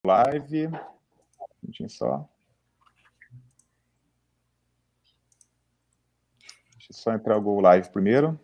Live. Um minutinho só. Deixa eu só entrar o Google Live primeiro.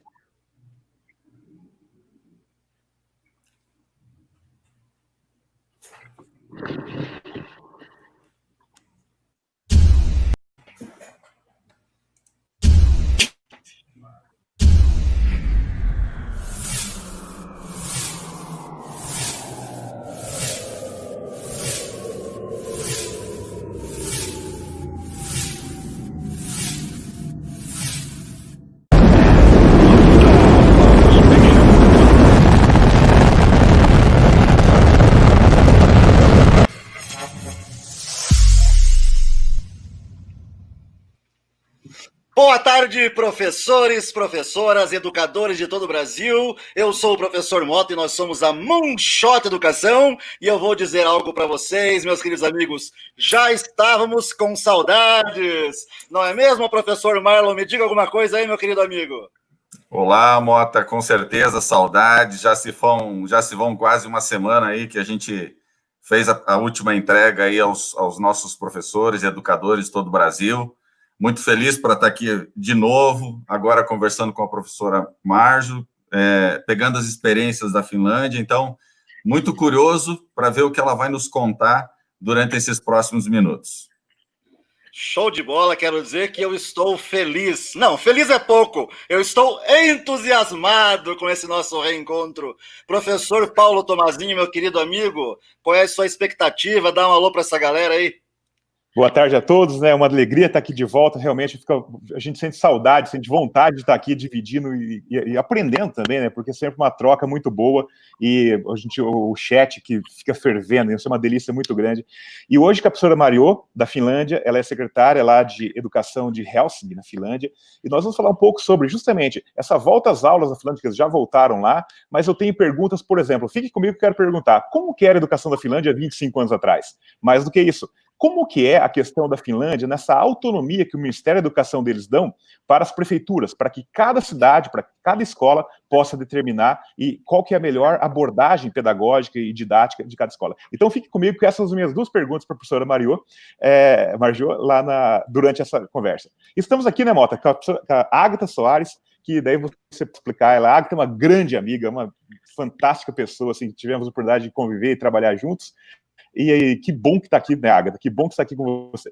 Boa tarde, professores, professoras, educadores de todo o Brasil. Eu sou o professor Motta e nós somos a Moonshot Educação. E eu vou dizer algo para vocês, meus queridos amigos. Já estávamos com saudades. Não é mesmo, professor Marlon? Me diga alguma coisa aí, meu querido amigo. Olá, Motta, com certeza, saudades. Já se vão quase uma semana aí que a gente fez a última entrega aí aos nossos professores e educadores de todo o Brasil. Muito feliz para estar aqui de novo, agora conversando com a professora Marjo, pegando as experiências da Finlândia. Então, muito curioso para ver o que ela vai nos contar durante esses próximos minutos. Show de bola, quero dizer que eu estou feliz. Não, feliz é pouco. Eu estou entusiasmado com esse nosso reencontro. Professor Paulo Tomazinho, meu querido amigo, qual é a sua expectativa? Dá um alô para essa galera aí. Boa tarde a todos, né? Uma alegria estar aqui de volta. Realmente, a gente sente saudade, sente vontade de estar aqui dividindo e aprendendo também, né? Porque é sempre uma troca muito boa e o chat que fica fervendo, isso é uma delícia muito grande. E hoje, a professora Mario, da Finlândia, ela é secretária lá de Educação de Helsinki, na Finlândia, e nós vamos falar um pouco sobre, justamente, essa volta às aulas da Finlândia, que eles já voltaram lá, mas eu tenho perguntas, por exemplo, fique comigo que eu quero perguntar, como que era a educação da Finlândia há 25 anos atrás? Mais do que isso, como que é a questão da Finlândia nessa autonomia que o Ministério da Educação deles dão para as prefeituras, para que cada cidade, para que cada escola possa determinar e qual que é a melhor abordagem pedagógica e didática de cada escola. Então fique comigo que essas são as minhas duas perguntas para a professora Marjo, lá durante essa conversa. Estamos aqui, né, Motta, com a Ágata Soares, que daí você explicar, a Ágata é uma grande amiga, uma fantástica pessoa, assim, que tivemos a oportunidade de conviver e trabalhar juntos. E que bom que está aqui, né, Ágata? Que bom que está aqui com você.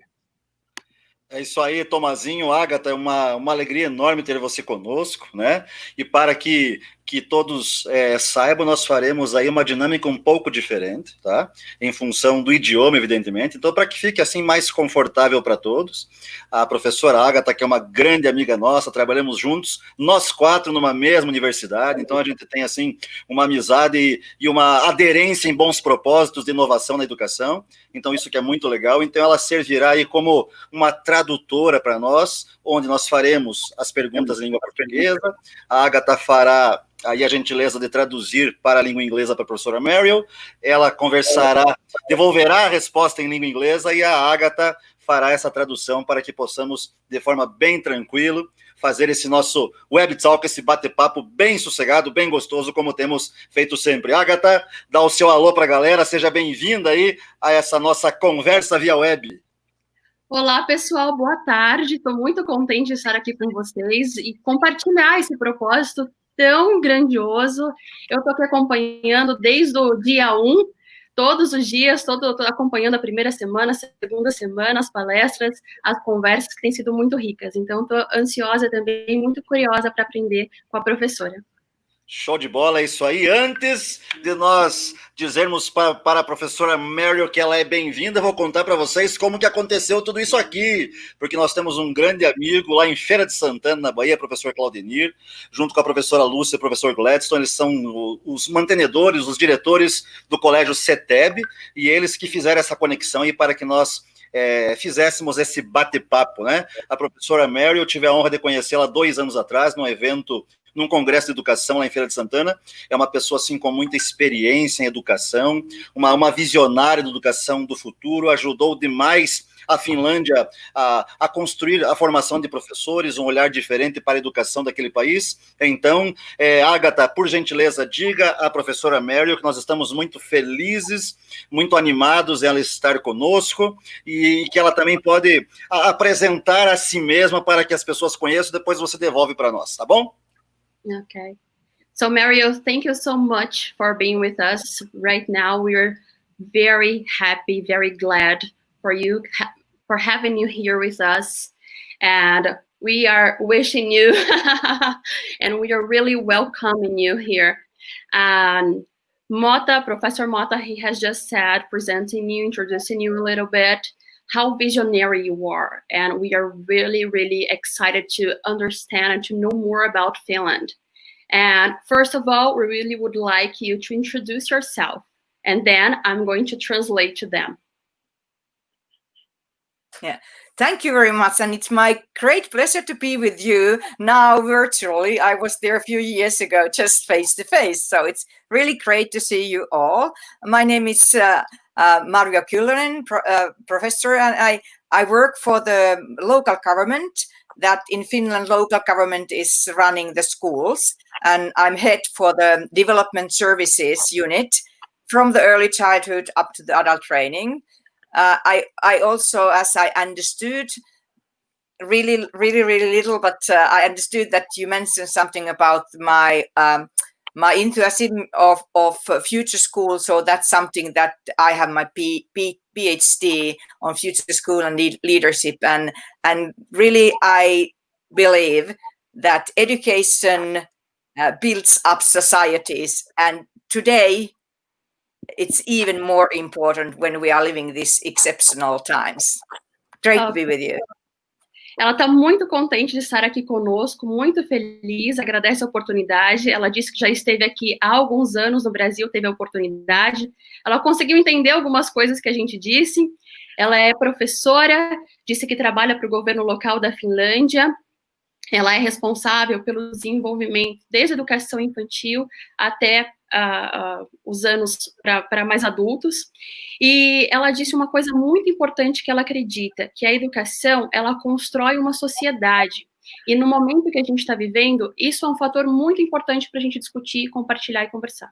É isso aí, Tomazinho, Ágata, é uma alegria enorme ter você conosco, né? E para que todos saibam, nós faremos aí uma dinâmica um pouco diferente, tá? Em função do idioma, evidentemente. Então, para que fique assim mais confortável para todos, a professora Ágata, que é uma grande amiga nossa, trabalhamos juntos, nós quatro numa mesma universidade, então a gente tem assim uma amizade e uma aderência em bons propósitos de inovação na educação. Então, isso que é muito legal. Então, ela servirá aí como uma tradutora para nós, onde nós faremos as perguntas em língua portuguesa, a Ágata fará aí a gentileza de traduzir para a língua inglesa para a professora Mariel, ela conversará, devolverá a resposta em língua inglesa e a Ágata fará essa tradução para que possamos, de forma bem tranquila, fazer esse nosso web talk, esse bate-papo bem sossegado, bem gostoso, como temos feito sempre. Ágata, dá o seu alô para a galera, seja bem-vinda aí a essa nossa conversa via web. Olá, pessoal, boa tarde. Estou muito contente de estar aqui com vocês e compartilhar esse propósito tão grandioso. Eu estou aqui acompanhando desde o dia 1, todos os dias, estou acompanhando a primeira semana, a segunda semana, as palestras, as conversas que têm sido muito ricas. Então, estou ansiosa também, muito curiosa para aprender com a professora. Show de bola, é isso aí. Antes de nós dizermos para a professora Mariel que ela é bem-vinda, vou contar para vocês como que aconteceu tudo isso aqui, porque nós temos um grande amigo lá em Feira de Santana, na Bahia, professor Claudemir, junto com a professora Lúcia e o professor Gladstone, eles são os mantenedores, os diretores do colégio CETEB, e eles que fizeram essa conexão aí para que nós fizéssemos esse bate-papo, né? A professora Mariel, eu tive a honra de conhecê-la 2 anos atrás, num evento, num congresso de educação lá em Feira de Santana. É uma pessoa assim com muita experiência em educação, uma visionária da educação do futuro, ajudou demais a Finlândia a construir a formação de professores, um olhar diferente para a educação daquele país. Então, Agatha, por gentileza, diga à professora Mariel que nós estamos muito felizes, muito animados ela estar conosco e que ela também pode apresentar a si mesma para que as pessoas conheçam, depois você devolve para nós, tá bom? Okay. So, Mario, thank you so much for being with us right now. We're very happy, very glad for having you here with us. And we are wishing you, and we are really welcoming you here. And Motta, Professor Motta, he has just said, presenting you, introducing you a little bit, how visionary you are. And we are really, really excited to understand and to know more about Finland. And first of all, we really would like you to introduce yourself, and then I'm going to translate to them. Yeah, thank you very much. And it's my great pleasure to be with you now virtually. I was there a few years ago, just face to face. So it's really great to see you all. My name is Marjo Kyllönen, professor, and I work for the local government. That in Finland, local government is running the schools, and I'm head for the development services unit from the early childhood up to the adult training. I also, as I understood, really little, but I understood that you mentioned something about my my enthusiasm of future school. So that's something that I have my PhD on future school and leadership, and really I believe that education builds up societies, and today it's even more important when we are living these exceptional times. Great to be with you. Ela está muito contente de estar aqui conosco, muito feliz, agradece a oportunidade. Ela disse que já esteve aqui há alguns anos no Brasil, teve a oportunidade. Ela conseguiu entender algumas coisas que a gente disse. Ela é professora, disse que trabalha para o governo local da Finlândia. Ela é responsável pelo desenvolvimento desde a educação infantil até os anos para mais adultos. E ela disse uma coisa muito importante que ela acredita, que a educação, ela constrói uma sociedade. E no momento que a gente está vivendo, isso é um fator muito importante para a gente discutir, compartilhar e conversar.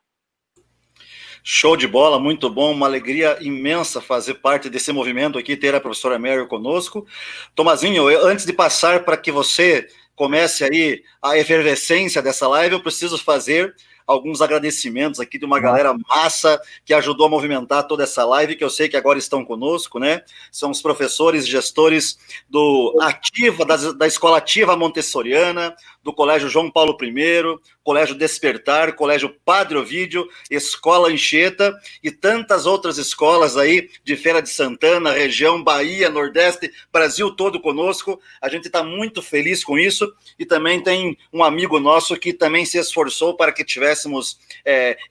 Show de bola, muito bom, uma alegria imensa fazer parte desse movimento aqui, ter a professora Mariel conosco. Tomazinho, antes de passar para que você comece aí a efervescência dessa live, eu preciso fazer alguns agradecimentos aqui de uma galera massa que ajudou a movimentar toda essa live, que eu sei que agora estão conosco, né? São os professores, gestores da Escola Ativa Montessoriana, do Colégio João Paulo I, Colégio Despertar, Colégio Padre Ovídio, Escola Anchieta e tantas outras escolas aí de Feira de Santana, região Bahia, Nordeste, Brasil todo conosco. A gente está muito feliz com isso e também tem um amigo nosso que também se esforçou para que tivéssemos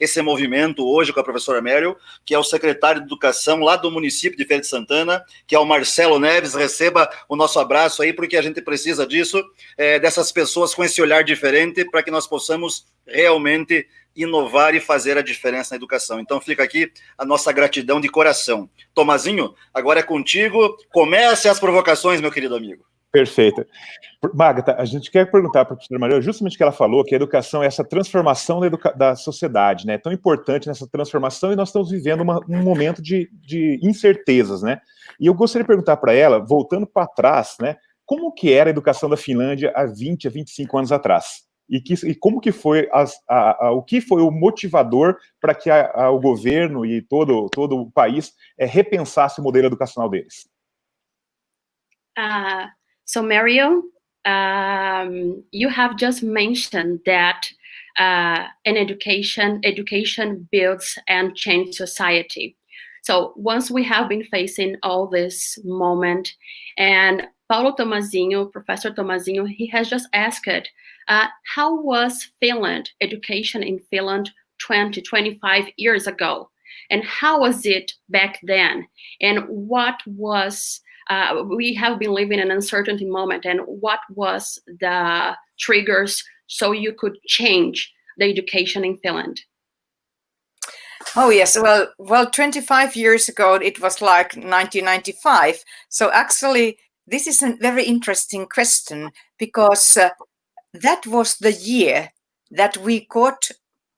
esse movimento hoje com a professora Mariel, que é o secretário de Educação lá do município de Feira de Santana, que é o Marcelo Neves. Receba o nosso abraço aí, porque a gente precisa disso, dessas pessoas com esse olhar diferente, para que nós possamos realmente inovar e fazer a diferença na educação. Então fica aqui a nossa gratidão de coração. Tomazinho, agora é contigo. Comece as provocações, meu querido amigo. Perfeito. Magda, a gente quer perguntar para a professora Mariel justamente o que ela falou, que a educação é essa transformação da sociedade, né? É tão importante nessa transformação, e nós estamos vivendo um momento de incertezas, né? E eu gostaria de perguntar para ela, voltando para trás, né? Como que era a educação da Finlândia há 20, a 25 anos atrás? E como que foi o que foi o motivador para que o governo e todo o país repensasse o modelo educacional deles? So, Mariel, you have just mentioned that in education builds and changes society. So once we have been facing all this moment, and Paulo Tomazinho, Professor Tomazinho, he has just asked, how was Finland, education in Finland 20, 25 years ago? And how was it back then? And what was, we have been living in an uncertainty moment, and what was the triggers so you could change the education in Finland? Oh, yes. Well, 25 years ago, it was like 1995. So actually, this is a very interesting question because that was the year that we got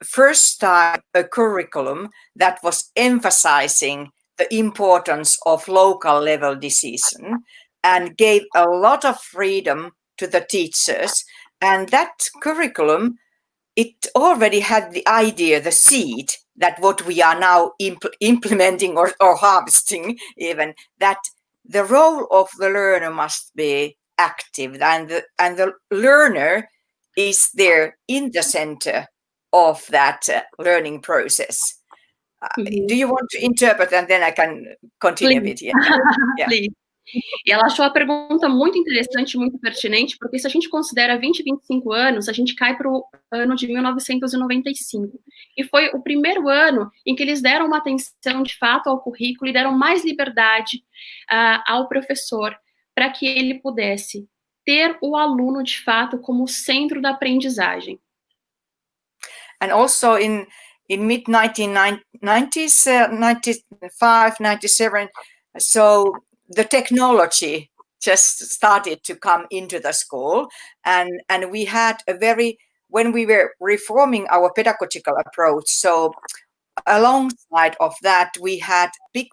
first time a curriculum that was emphasizing the importance of local level decision and gave a lot of freedom to the teachers. And that curriculum, it already had the idea, the seed, that what we are now implementing or harvesting even, that the role of the learner must be active, and the learner is there in the center of that learning process. Do you want to interpret, and then I can continue a bit here? Yeah. Please. E ela achou a pergunta muito interessante, muito pertinente, porque se a gente considera 20, 25 anos, a gente cai para o ano de 1995. E foi o primeiro ano em que eles deram uma atenção, de fato, ao currículo e deram mais liberdade ao professor para que ele pudesse ter o aluno, de fato, como centro da aprendizagem. And also in mid-1990s, 95, 97, so the technology just started to come into the school, and we had when we were reforming our pedagogical approach, so alongside of that we had big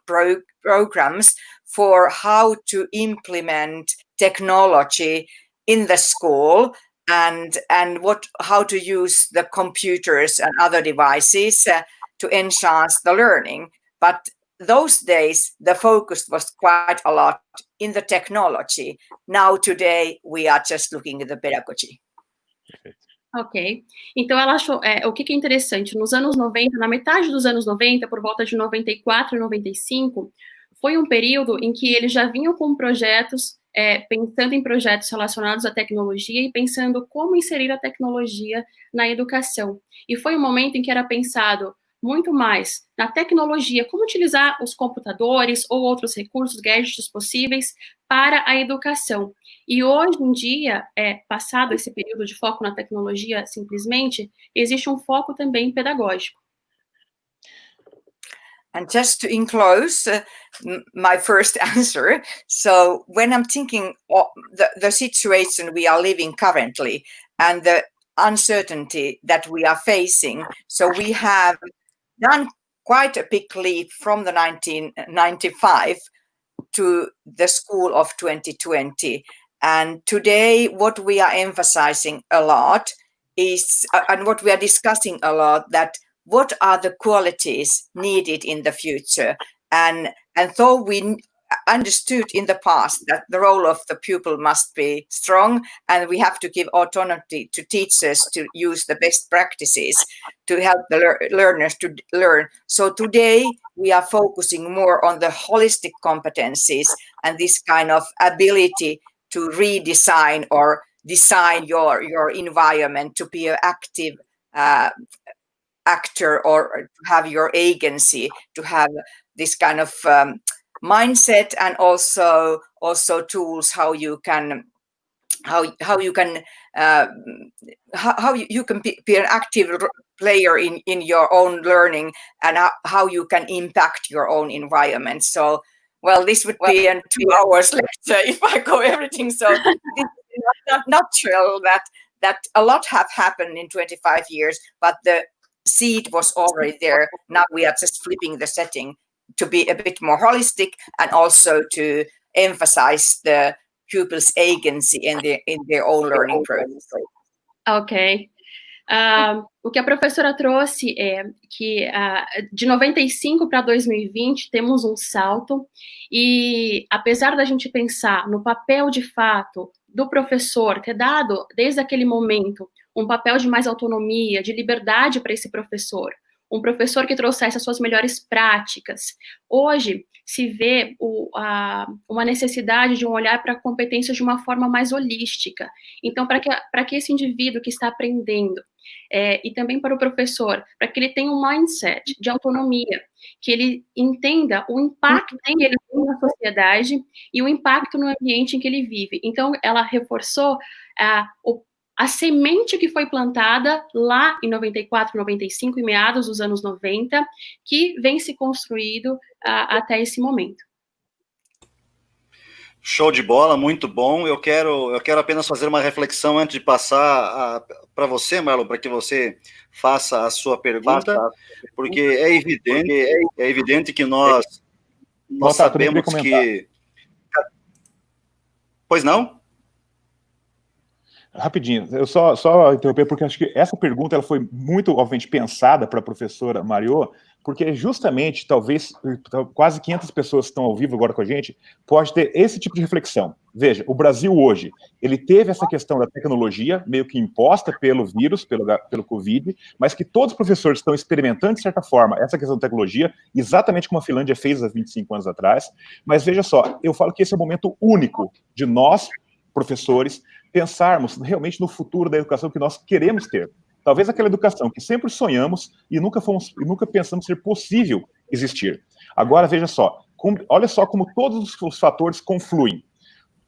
programs for how to implement technology in the school, and how to use the computers and other devices to enhance the learning. But those days, the focus was quite a lot in the technology. Now, today, we are just looking at the pedagogy. Ok. Então, ela achou... o que é interessante, nos anos 90, na metade dos anos 90, por volta de 94 e 95, foi um período em que eles já vinham com projetos, pensando em projetos relacionados à tecnologia e pensando como inserir a tecnologia na educação. E foi um momento em que era pensado muito mais na tecnologia, como utilizar os computadores ou outros recursos, gadgets possíveis para a educação. E hoje em dia, passado esse período de foco na tecnologia, simplesmente, existe um foco também pedagógico. And just to enclose my first answer, so when I'm thinking of the situation we are living currently and the uncertainty that we are facing, so we have done quite a big leap from the 1995 to the school of 2020. And today, what we are emphasizing a lot is, and what we are discussing a lot, that what are the qualities needed in the future? And though we understood in the past that the role of the pupil must be strong, and we have to give autonomy to teachers to use the best practices to help the learners to learn. So today we are focusing more on the holistic competencies and this kind of ability to redesign or design your environment to be an active actor, or to have your agency, to have this kind of mindset, and also tools how you can be an active player in your own learning, and how you can impact your own environment. So, well, this would be a 2 hours lecture if I go everything. So this is not natural that a lot have happened in 25 years, but the seed was already there. Now we are just flipping the setting to be a bit more holistic, and also to emphasize the pupils' agency in their own learning process. Ok. O que a professora trouxe é que de 95 para 2020 temos um salto, e apesar da gente pensar no papel de fato do professor, ter dado desde aquele momento um papel de mais autonomia, de liberdade para esse professor, um professor que trouxesse as suas melhores práticas, hoje se vê uma necessidade de um olhar para competências de uma forma mais holística. Então, para que esse indivíduo que está aprendendo, e também para o professor, para que ele tenha um mindset de autonomia, que ele entenda o impacto que ele tem na sociedade e o impacto no ambiente em que ele vive. Então, ela reforçou a semente que foi plantada lá em 94, 95, em meados dos anos 90, que vem se construído até esse momento. Show de bola, muito bom. Eu quero apenas fazer uma reflexão antes de passar para você, Marlon, para que você faça a sua pergunta, porque é evidente que nós sabemos que... Pois não? Rapidinho, eu só interromper, porque acho que essa pergunta ela foi muito, obviamente, pensada para a professora Mariô, porque justamente, talvez, quase 500 pessoas que estão ao vivo agora com a gente, pode ter esse tipo de reflexão. Veja, o Brasil hoje, ele teve essa questão da tecnologia, meio que imposta pelo vírus, pelo Covid, mas que todos os professores estão experimentando, de certa forma, essa questão da tecnologia, exatamente como a Finlândia fez há 25 anos atrás. Mas veja só, eu falo que esse é o momento único de nós, professores, pensarmos realmente no futuro da educação que nós queremos ter. Talvez aquela educação que sempre sonhamos e nunca pensamos ser possível existir. Agora, veja só, olha só como todos os fatores confluem.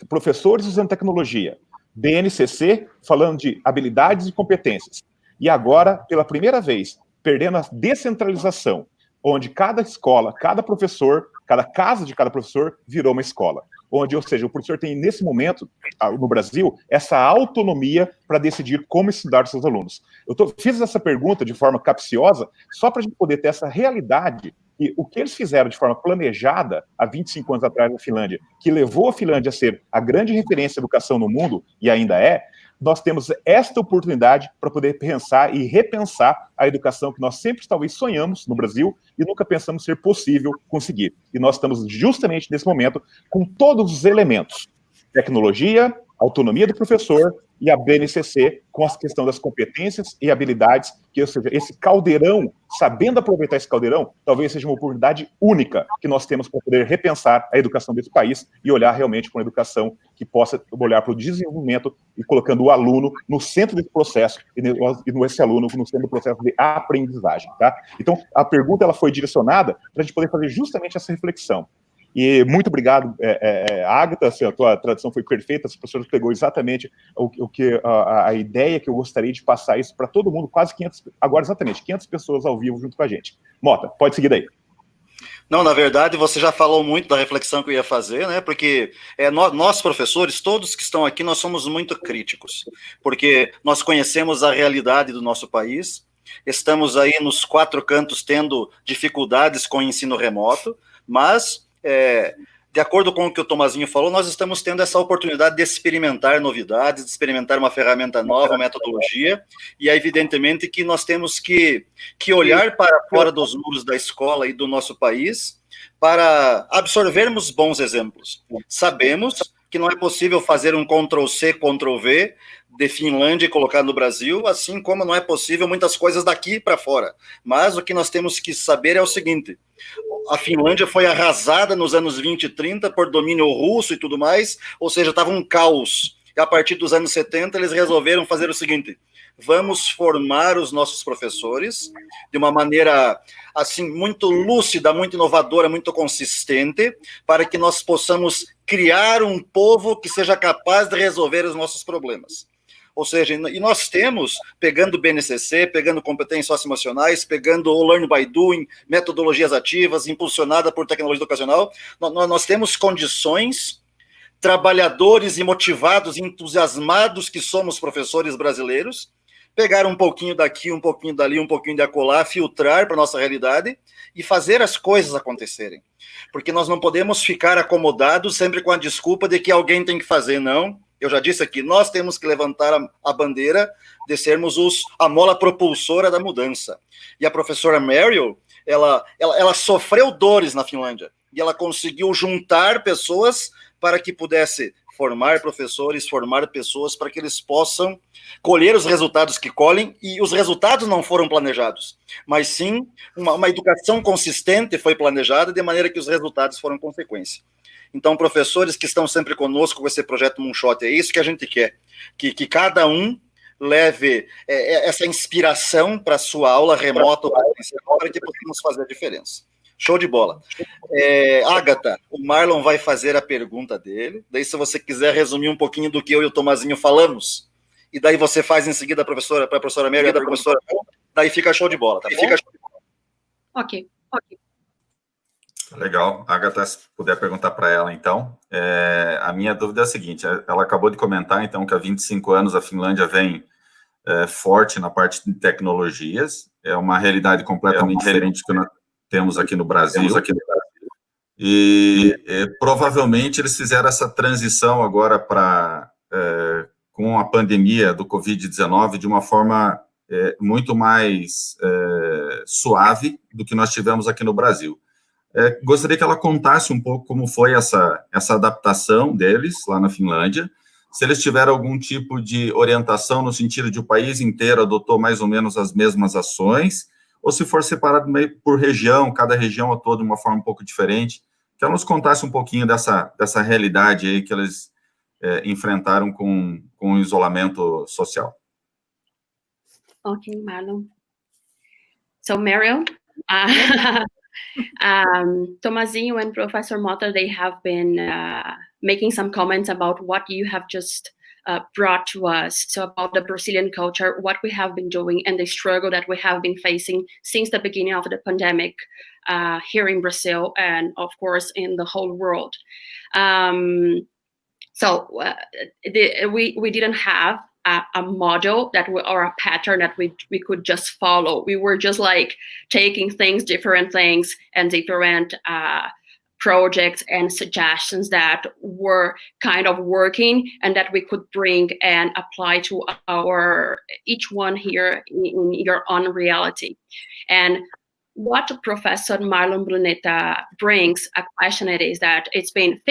Professores usando tecnologia, BNCC falando de habilidades e competências, e agora, pela primeira vez, perdendo a descentralização, onde cada escola, cada professor, cada casa de cada professor virou uma escola. Onde, ou seja, o professor tem, nesse momento, no Brasil, essa autonomia para decidir como estudar seus alunos. Fiz essa pergunta de forma capciosa, só para a gente poder ter essa realidade, e o que eles fizeram de forma planejada, há 25 anos atrás na Finlândia, que levou a Finlândia a ser a grande referência em educação no mundo, e ainda é, nós temos esta oportunidade para poder pensar e repensar a educação que nós sempre talvez sonhamos no Brasil e nunca pensamos ser possível conseguir. E nós estamos justamente nesse momento com todos os elementos: tecnologia, autonomia do professor e a BNCC com a questão das competências e habilidades, que, ou seja, esse caldeirão, sabendo aproveitar esse caldeirão, talvez seja uma oportunidade única que nós temos para poder repensar a educação desse país e olhar realmente para uma educação que possa olhar para o desenvolvimento e colocando o aluno no centro desse processo e esse aluno no centro do processo de aprendizagem, tá? Então, a pergunta ela foi direcionada para a gente poder fazer justamente essa reflexão. E muito obrigado, Agatha, assim, a tua tradução foi perfeita, as professora pegou exatamente a ideia que eu gostaria de passar isso para todo mundo, quase 500, agora exatamente, 500 pessoas ao vivo junto com a gente. Motta, pode seguir daí. Não, na verdade, você já falou muito da reflexão que eu ia fazer, né? Porque nós, professores, todos que estão aqui, nós somos muito críticos, porque nós conhecemos a realidade do nosso país, estamos aí nos 4 cantos tendo dificuldades com o ensino remoto, mas... de acordo com o que o Tomazinho falou, nós estamos tendo essa oportunidade de experimentar novidades, de experimentar uma ferramenta nova, uma metodologia, e é evidentemente que nós temos que olhar para fora dos muros da escola e do nosso país para absorvermos bons exemplos. Sabemos que não é possível fazer um Ctrl-C, Ctrl-V de Finlândia e colocar no Brasil, assim como não é possível muitas coisas daqui para fora. Mas o que nós temos que saber é o seguinte: a Finlândia foi arrasada nos anos 20 e 30 por domínio russo e tudo mais, ou seja, estava um caos. E a partir dos anos 70 eles resolveram fazer o seguinte: vamos formar os nossos professores de uma maneira assim muito lúcida, muito inovadora, muito consistente, para que nós possamos criar um povo que seja capaz de resolver os nossos problemas. Ou seja, e nós temos, pegando BNCC, pegando competências socioemocionais, pegando o Learn by Doing, metodologias ativas, impulsionada por tecnologia educacional, nós temos condições, trabalhadores e motivados, entusiasmados que somos professores brasileiros, pegar um pouquinho daqui, um pouquinho dali, um pouquinho de acolá, filtrar para a nossa realidade e fazer as coisas acontecerem. Porque nós não podemos ficar acomodados sempre com a desculpa de que alguém tem que fazer, não. Eu já disse aqui, nós temos que levantar a bandeira de sermos a mola propulsora da mudança. E a professora Mariel, ela sofreu dores na Finlândia, e ela conseguiu juntar pessoas para que pudesse formar professores, formar pessoas para que eles possam colher os resultados que colhem, e os resultados não foram planejados, mas sim uma educação consistente foi planejada de maneira que os resultados foram consequência. Então, professores que estão sempre conosco com esse projeto Moonshot, é isso que a gente quer, que cada um leve essa inspiração para a sua aula remota para que possamos fazer a diferença. Show de bola. Agatha, o Marlon vai fazer a pergunta dele, daí se você quiser resumir um pouquinho do que eu e o Tomazinho falamos, e daí você faz em seguida para a professora Mary, a professora, daí fica show de bola, tá bom? Ok. Legal. Agatha, se puder perguntar para ela, então. A minha dúvida é a seguinte, ela acabou de comentar, então, que há 25 anos a Finlândia vem forte na parte de tecnologias, é uma realidade completamente diferente do que nós temos aqui no Brasil. E provavelmente eles fizeram essa transição agora com a pandemia do Covid-19 de uma forma muito mais suave do que nós tivemos aqui no Brasil. Gostaria que ela contasse um pouco como foi essa adaptação deles lá na Finlândia, se eles tiveram algum tipo de orientação no sentido de o país inteiro adotou mais ou menos as mesmas ações, ou se for separado meio por região, cada região atua de uma forma um pouco diferente. Que ela nos contasse um pouquinho dessa realidade aí que eles enfrentaram com o isolamento social. Okay, Marlon. So, Mariel, Tomazinho and Professor Motta, they have been making some comments about what you have just brought to us. So about the Brazilian culture, what we have been doing, and the struggle that we have been facing since the beginning of the pandemic here in Brazil, and of course in the whole world. We didn't have a model or a pattern that we could just follow. We were just like taking different things and different projects and suggestions that were kind of working and that we could bring and apply to each one here in your own reality. And what Professor Marlon Bruneta brings a question is that it's been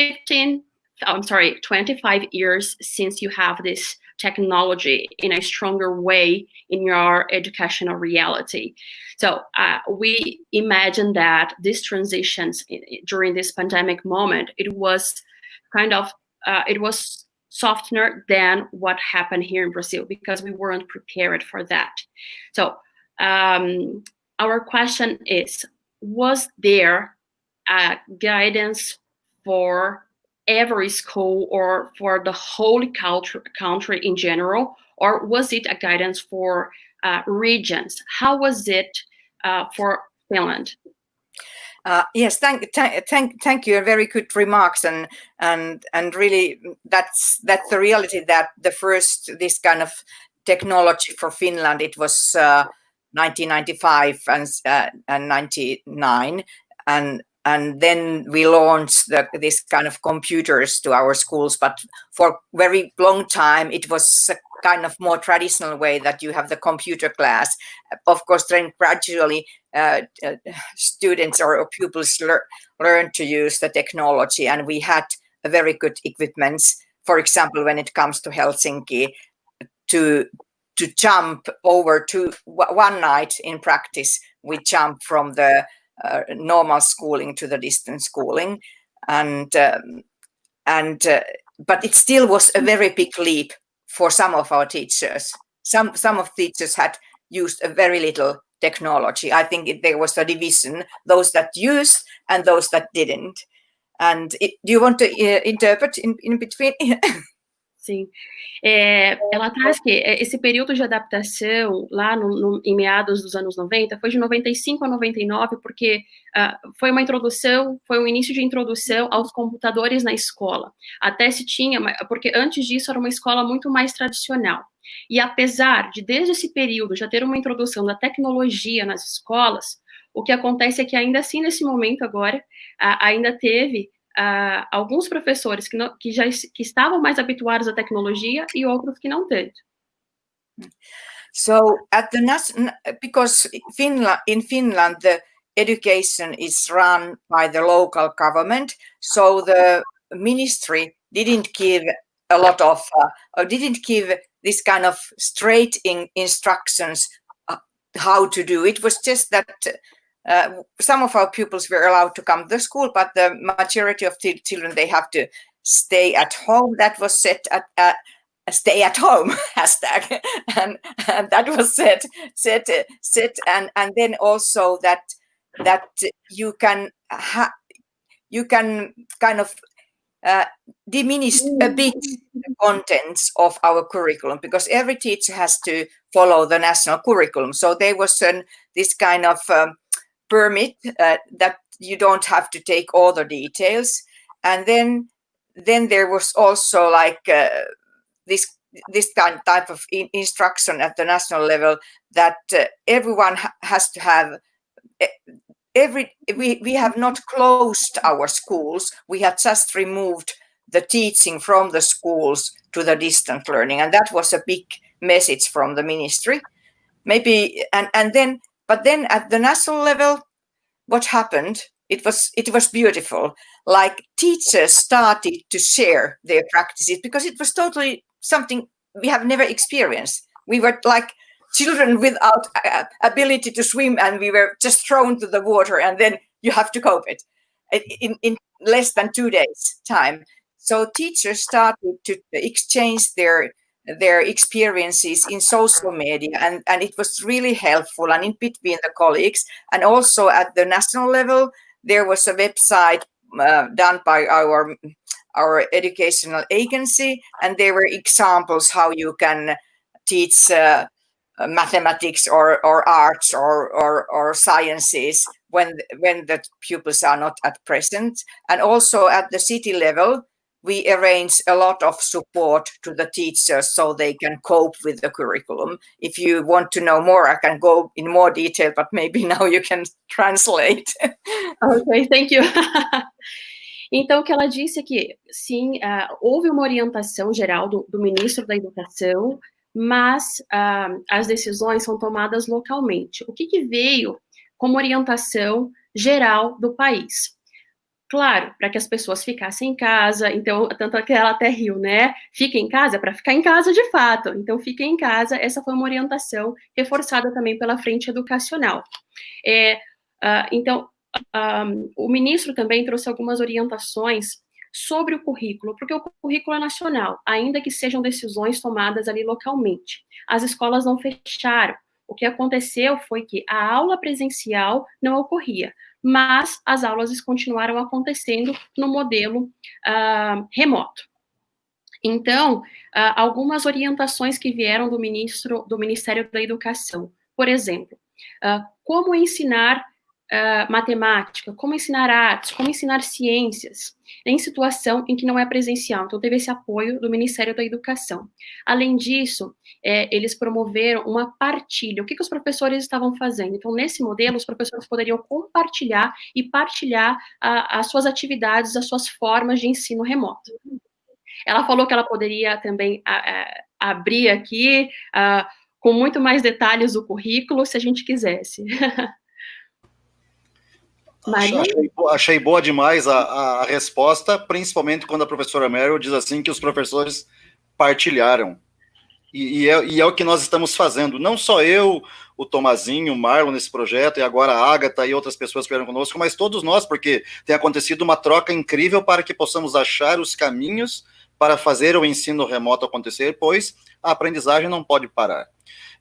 25 years since you have this technology in a stronger way in your educational reality. So we imagine that these transitions during this pandemic moment, it was it was softer than what happened here in Brazil because we weren't prepared for that. So our question is, was there a guidance for every school or for the whole country in general, or was it a guidance for regions? How was it for Finland? Yes, thank you. Very good remarks, and really that's the reality that the first this kind of technology for Finland, it was 1995 and 99, and then we launched this kind of computers to our schools. But for very long time, it was a kind of more traditional way that you have the computer class. Of course, then gradually students or pupils learn to use the technology, and we had a very good equipment. For example, when it comes to Helsinki, to jump over to one night in practice, we jumped from the normal schooling to the distance schooling, but it still was a very big leap for some of our teachers. Some of teachers had used a very little technology. I think there was a division: those that used and those that didn't. And do you want to interpret in between? Sim. Ela traz que esse período de adaptação lá em meados dos anos 90 foi de 95 a 99, porque foi uma introdução, foi um início de introdução aos computadores na escola. Até se tinha, porque antes disso era uma escola muito mais tradicional. E apesar de, desde esse período, já ter uma introdução da tecnologia nas escolas, o que acontece é que ainda assim, nesse momento agora, ainda teve alguns professores que estavam mais habituados à tecnologia e outros que não tanto. So because in Finland the education is run by the local government, so the ministry didn't give a lot of or didn't give this kind of straight instructions how to do it. It was just that some of our pupils were allowed to come to the school, but the majority of children, they have to stay at home. That was set at stay at home hashtag, and that was set, and then also that you can kind of diminished a bit the contents of our curriculum, because every teacher has to follow the national curriculum. So there was this kind of permit that you don't have to take all the details. And then there was also like this type of instruction at the national level that everyone has to have. We have not closed our schools. We have just removed the teaching from the schools to the distant learning, and that was a big message from the ministry. Maybe but then at the national level, what happened? It was beautiful. Like teachers started to share their practices, because it was totally something we have never experienced. We were like children without ability to swim, and we were just thrown to the water, and then you have to cope it in less than 2 days time. So teachers started to exchange their experiences in social media, and it was really helpful, and in between the colleagues. And also at the national level, there was a website done by our educational agency, and there were examples how you can teach mathematics or arts or sciences when the pupils are not at present. And also at the city level, we arrange a lot of support to the teachers so they can cope with the curriculum. If you want to know more, I can go in more detail, but maybe now you can translate. Ok, thank you. Então, o que ela disse é que, sim, houve uma orientação geral do ministro da Educação, mas as decisões são tomadas localmente. O que veio como orientação geral do país? Claro, para que as pessoas ficassem em casa, então, tanto que ela até riu, né? Fica em casa para ficar em casa de fato. Então, fiquem em casa, essa foi uma orientação reforçada também pela frente educacional. Então, o ministro também trouxe algumas orientações sobre o currículo, porque o currículo é nacional, ainda que sejam decisões tomadas ali localmente. As escolas não fecharam. O que aconteceu foi que a aula presencial não ocorria, mas as aulas continuaram acontecendo no modelo remoto. Então, algumas orientações que vieram do Ministério da Educação, por exemplo, como ensinar matemática, como ensinar artes, como ensinar ciências, em situação em que não é presencial. Então, teve esse apoio do Ministério da Educação. Além disso, eles promoveram uma partilha. O que os professores estavam fazendo? Então, nesse modelo, os professores poderiam compartilhar e partilhar as suas atividades, as suas formas de ensino remoto. Ela falou que ela poderia também abrir aqui com muito mais detalhes o currículo, se a gente quisesse. Achei boa demais a resposta, principalmente quando a professora Meryl diz assim que os professores partilharam. E é o que nós estamos fazendo. Não só eu, o Tomazinho, o Marlon nesse projeto, e agora a Ágata e outras pessoas que vieram conosco, mas todos nós, porque tem acontecido uma troca incrível para que possamos achar os caminhos para fazer o ensino remoto acontecer, pois a aprendizagem não pode parar.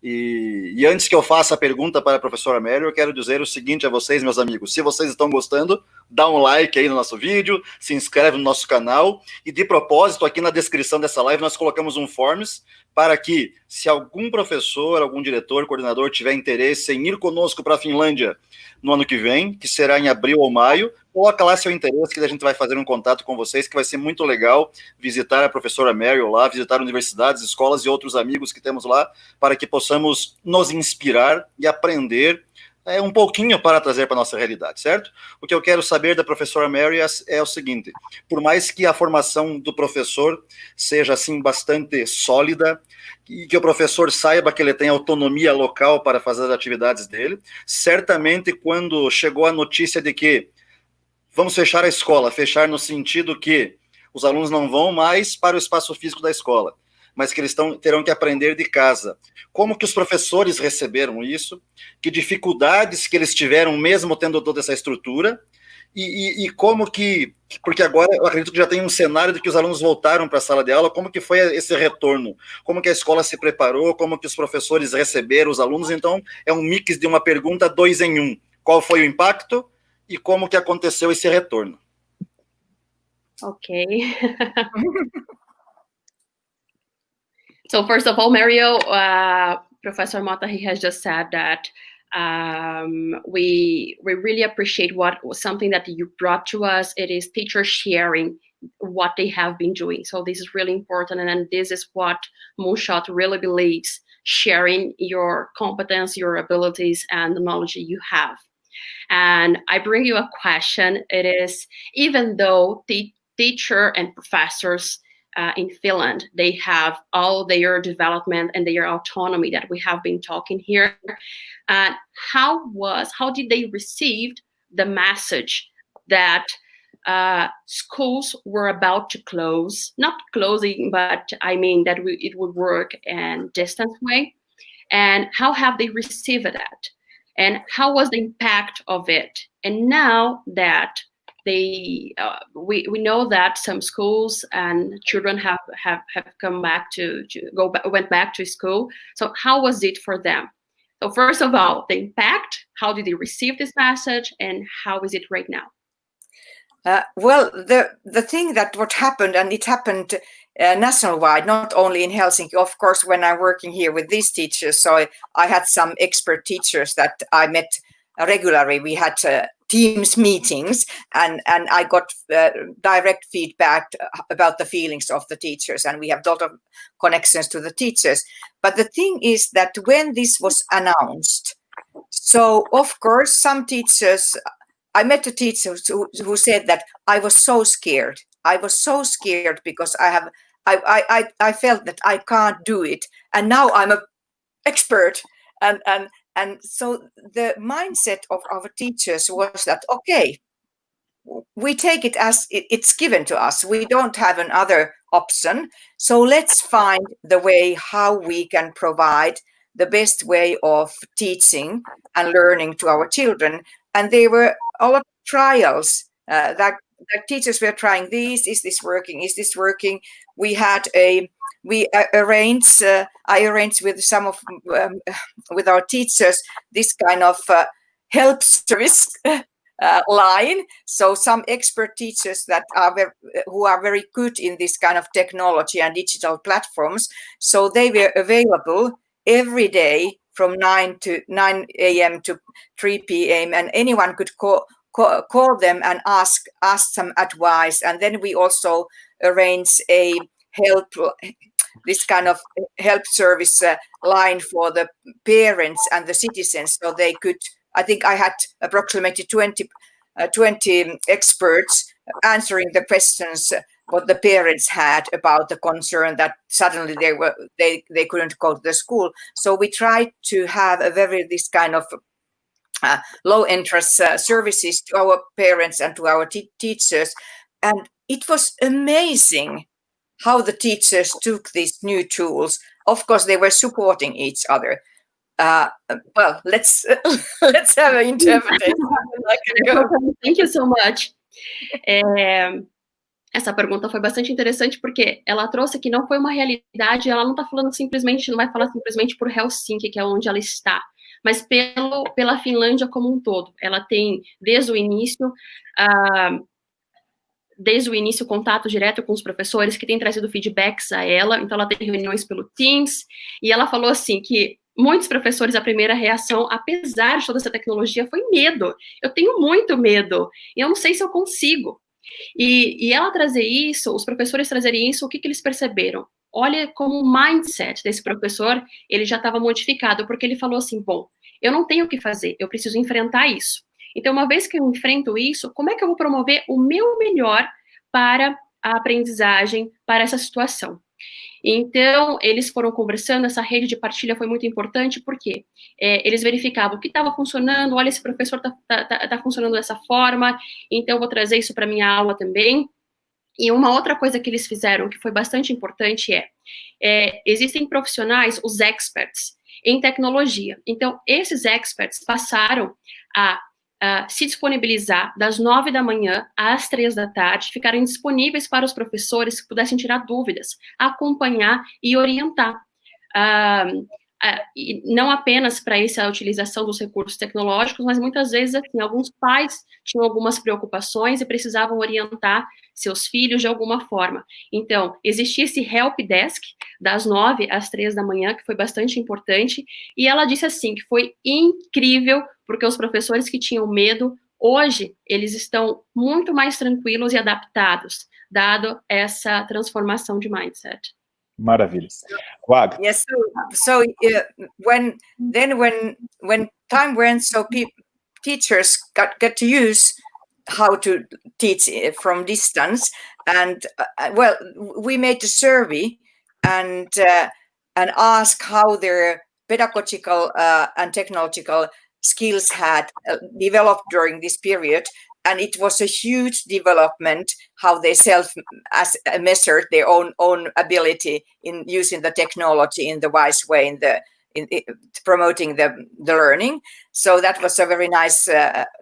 E antes que eu faça a pergunta para a professora Meryl, eu quero dizer o seguinte a vocês, meus amigos: se vocês estão gostando, dá um like aí no nosso vídeo, se inscreve no nosso canal, e de propósito, aqui na descrição dessa live, nós colocamos um forms para que, se algum professor, algum diretor, coordenador tiver interesse em ir conosco para a Finlândia no ano que vem, que será em abril ou maio, coloca lá seu interesse, que a gente vai fazer um contato com vocês, que vai ser muito legal visitar a professora Meryl lá, visitar universidades, escolas e outros amigos que temos lá, para que possamos nos inspirar e aprender um pouquinho para trazer para a nossa realidade, certo? O que eu quero saber da professora Meryl é o seguinte: por mais que a formação do professor seja, assim, bastante sólida, e que o professor saiba que ele tem autonomia local para fazer as atividades dele, certamente quando chegou a notícia de que vamos fechar a escola, fechar no sentido que os alunos não vão mais para o espaço físico da escola, mas que eles terão que aprender de casa. Como que os professores receberam isso? Que dificuldades que eles tiveram mesmo tendo toda essa estrutura? E como que... Porque agora eu acredito que já tem um cenário de que os alunos voltaram para a sala de aula. Como que foi esse retorno? Como que a escola se preparou? Como que os professores receberam os alunos? Então, é um mix de uma pergunta 2 em 1. Qual foi o impacto? E como que aconteceu esse retorno? Okay. So first of all, Mario, Professor Motta, he has just said that we really appreciate something that you brought to us. It is teachers sharing what they have been doing. So this is really important, and this is what Moonshot really believes: sharing your competence, your abilities, and the knowledge that you have. And I bring you a question. It is, even though the teacher and professors in Finland, they have all their development and their autonomy that we have been talking here, how did they receive the message that schools were about to close? Not closing, but I mean that it would work in distance way. And how have they received that? And how was the impact of it? And now that we know that some schools and children have come back went back to school. So how was it for them? So first of all, the impact, how did they receive this message, and how is it right now? Well, the thing that what happened, and it happened nationwide, not only in Helsinki. Of course, when I'm working here with these teachers, so I had some expert teachers that I met regularly. We had Teams meetings, and I got direct feedback about the feelings of the teachers, and we have a lot of connections to the teachers. But the thing is that when this was announced, so of course some teachers, I met a teacher who said that I was so scared. I was so scared because I felt that I can't do it, and now I'm an expert, and so the mindset of our teachers was that, okay, we take it as it's given to us. We don't have another option. So let's find the way how we can provide the best way of teaching and learning to our children. And there were a lot of trials that teachers were trying this. Is this working? Is this working? I arranged with some of with our teachers this kind of help service line. So some expert teachers that who are very good in this kind of technology and digital platforms. So they were available every day from 9 a.m. to 3 p.m. and anyone could call them and ask some advice. And then we also arrange this kind of help service line for the parents and the citizens, so they could. I think I had approximately 20 experts answering the questions what the parents had about the concern that suddenly they couldn't go to the school. So we tried to have this kind of low interest services to our parents and to our teachers, and it was amazing how the teachers took these new tools. Of course, they were supporting each other. Well, let's have an interpretation. Thank you so much. Essa pergunta foi bastante interessante porque ela trouxe que não foi uma realidade, ela não está falando simplesmente, não vai falar simplesmente por Helsinki, que é onde ela está, mas pela Finlândia como um todo. Ela tem, desde o início, contato direto com os professores que têm trazido feedbacks a ela, então ela tem reuniões pelo Teams, e ela falou assim que muitos professores, a primeira reação, apesar de toda essa tecnologia, foi medo. Eu tenho muito medo, e eu não sei se eu consigo. E ela trazer isso, os professores trazerem isso, o que eles perceberam? Olha como o mindset desse professor, ele já estava modificado, porque ele falou assim, bom, eu não tenho o que fazer, eu preciso enfrentar isso. Então, uma vez que eu enfrento isso, como é que eu vou promover o meu melhor para a aprendizagem, para essa situação? Então, eles foram conversando, essa rede de partilha foi muito importante, porque eles verificavam o que estava funcionando, olha, esse professor está funcionando dessa forma, então eu vou trazer isso para a minha aula também. E uma outra coisa que eles fizeram, que foi bastante importante, existem profissionais, os experts, em tecnologia. Então, esses experts passaram a se disponibilizar das 9 da manhã às 3 da tarde, ficarem disponíveis para os professores que pudessem tirar dúvidas, acompanhar e orientar. e não apenas para essa utilização dos recursos tecnológicos, mas muitas vezes, assim, alguns pais tinham algumas preocupações e precisavam orientar seus filhos de alguma forma. Então, existia esse help desk das 9 às 3 da manhã, que foi bastante importante, e ela disse assim, que foi incrível, porque os professores que tinham medo, hoje, eles estão muito mais tranquilos e adaptados, dado essa transformação de mindset. Maravilha. Wag. Yes. So when time went, so teachers got to use how to teach from distance, and well, we made a survey and ask how their pedagogical and technological skills had developed during this period. And it was a huge development how they measured their own ability in using the technology in the wise way, in promoting the learning. So that was a very nice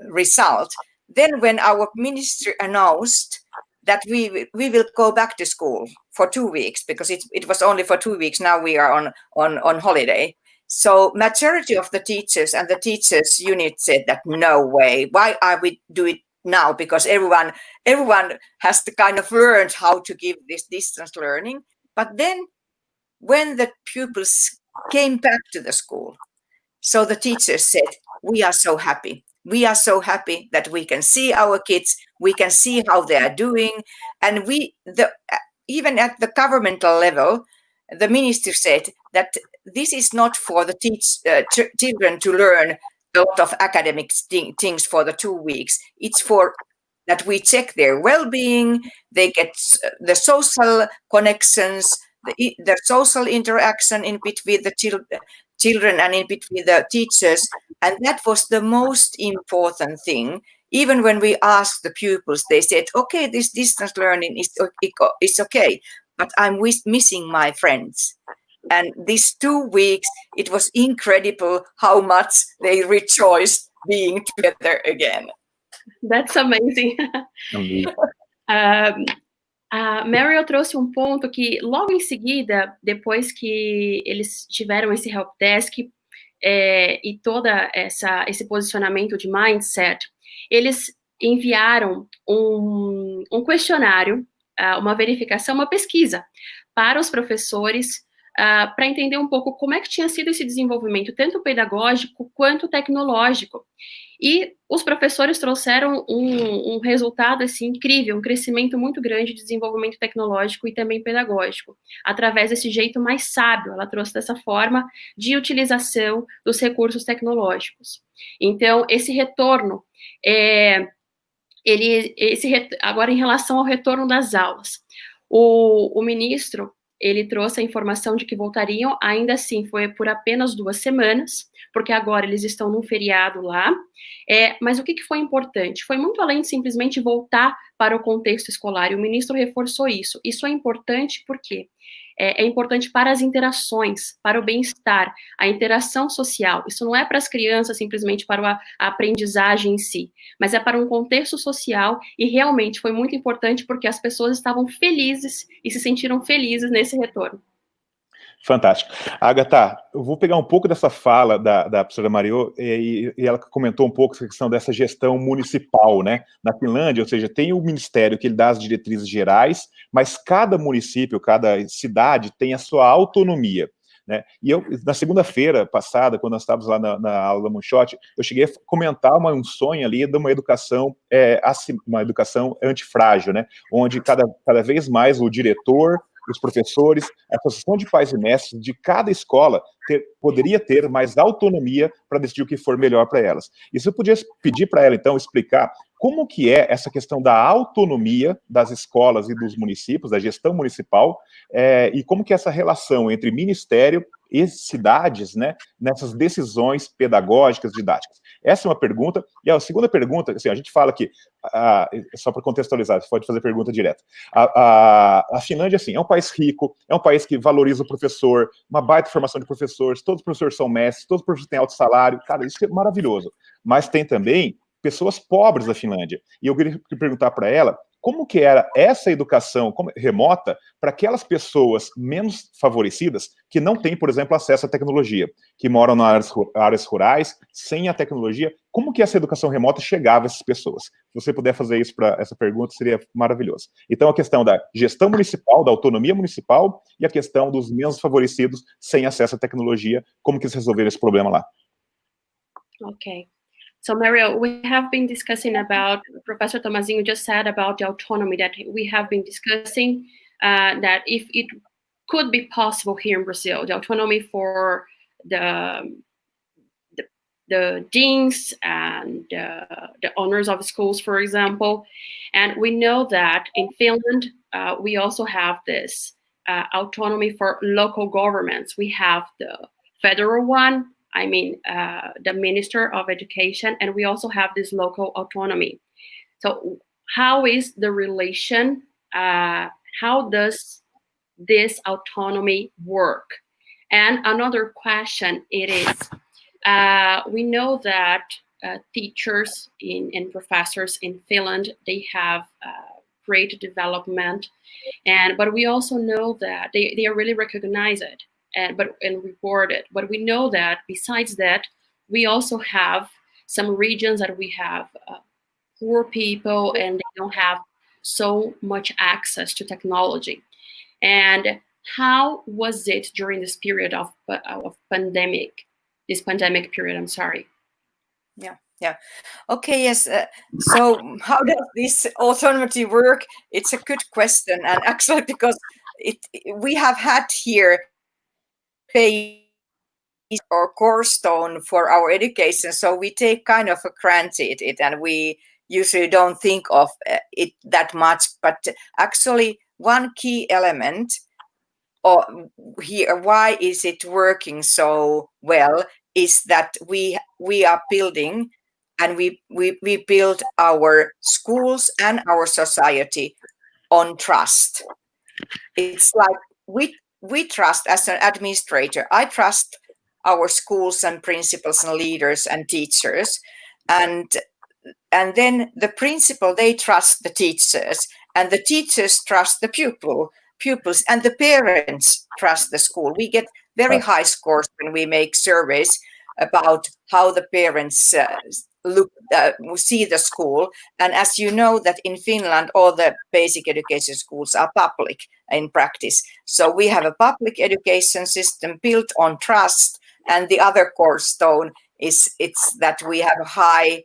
result. Then when our ministry announced that we will go back to school for 2 weeks, because it was only for 2 weeks, now we are on holiday. So majority of the teachers and the teachers unit said that no way, why are we doing it now? Because everyone has to kind of learned how to give this distance learning. But then when the pupils came back to the school, so the teachers said, we are so happy. We are so happy that we can see our kids, we can see how they are doing. And even at the governmental level, the minister said that this is not for the children to learn a lot of academic things for the 2 weeks. It's for that we check their well-being, they get the social connections, the social interaction in between the children and in between the teachers. And that was the most important thing. Even when we asked the pupils, they said, okay, this distance learning is okay, but I'm missing my friends. And these 2 weeks, it was incredible how much they rejoiced being together again. That's amazing. A Mariel trouxe um ponto que, logo em seguida, depois que eles tiveram esse help desk e toda esse posicionamento de mindset, eles enviaram um questionário, uma verificação, uma pesquisa para os professores, para entender um pouco como é que tinha sido esse desenvolvimento, tanto pedagógico quanto tecnológico. E os professores trouxeram um resultado assim, incrível, um crescimento muito grande de desenvolvimento tecnológico e também pedagógico, através desse jeito mais sábio. Ela trouxe dessa forma de utilização dos recursos tecnológicos. Então, esse retorno, agora em relação ao retorno das aulas, o ministro, ele trouxe a informação de que voltariam, ainda assim, foi por apenas 2 semanas, porque agora eles estão num feriado lá, mas o que foi importante? Foi muito além de simplesmente voltar para o contexto escolar, e o ministro reforçou isso. Isso é importante porque é importante para as interações, para o bem-estar, a interação social. Isso não é para as crianças, simplesmente para a aprendizagem em si, mas é para um contexto social, e realmente foi muito importante porque as pessoas estavam felizes e se sentiram felizes nesse retorno. Fantástico. Agatha, eu vou pegar um pouco dessa fala da professora Mariô, e ela comentou um pouco essa questão dessa gestão municipal, né? Na Finlândia, ou seja, tem o ministério que ele dá as diretrizes gerais, mas cada município, cada cidade tem a sua autonomia, né? E eu, na segunda-feira passada, quando nós estávamos lá na aula da Moonshot, eu cheguei a comentar um sonho ali de uma educação antifrágil, né? Onde cada vez mais o diretor, os professores, a associação de pais e mestres de cada escola poderia ter mais autonomia para decidir o que for melhor para elas. E se eu podia pedir para ela, então, explicar como que é essa questão da autonomia das escolas e dos municípios, da gestão municipal, e como que é essa relação entre ministério e cidades, né, nessas decisões pedagógicas, didáticas. Essa é uma pergunta. E a segunda pergunta, assim, a gente fala que, só para contextualizar, você pode fazer pergunta direta. A Finlândia, assim, é um país rico, é um país que valoriza o professor, uma baita formação de professores, todos os professores são mestres, todos os professores têm alto salário, cara, isso é maravilhoso. Mas tem também pessoas pobres da Finlândia. E eu queria perguntar para ela como que era essa educação remota para aquelas pessoas menos favorecidas que não têm, por exemplo, acesso à tecnologia, que moram nas áreas rurais, sem a tecnologia, como que essa educação remota chegava a essas pessoas? Se você puder fazer isso para essa pergunta, seria maravilhoso. Então, a questão da gestão municipal, da autonomia municipal, e a questão dos menos favorecidos sem acesso à tecnologia, como que eles resolveram esse problema lá? Okay. So, Mario, we have been discussing about, Professor Tomazinho just said about the autonomy that we have been discussing, that if it could be possible here in Brazil, the autonomy for the deans and the owners of schools, for example. And we know that in Finland, we also have this autonomy for local governments. We have the federal one, the Minister of Education, and we also have this local autonomy. So how is the relation? How does this autonomy work? And another question, it is, we know that teachers and professors in Finland, they have great development, but we also know that they are really recognized and rewarded. But we know that besides that, we also have some regions that we have poor people and they don't have so much access to technology. And how was it during this period of pandemic? This pandemic period, I'm sorry. Yeah. Okay, yes. So how does this autonomy work? It's a good question. And actually, because we have had here or cornerstone for our education, so we take kind of for granted it, and we usually don't think of it that much. But actually, one key element here, why is it working so well, is that we are building, and we build our schools and our society on trust. It's like we trust, as an administrator, I trust our schools and principals and leaders and teachers, and then the principal, they trust the teachers, and the teachers trust the pupils, and the parents trust the school. We get very high scores when we make surveys about how the parents see the school. And as you know, that in Finland, all the basic education schools are public in practice. So we have a public education system built on trust. And the other cornerstone is that we have a high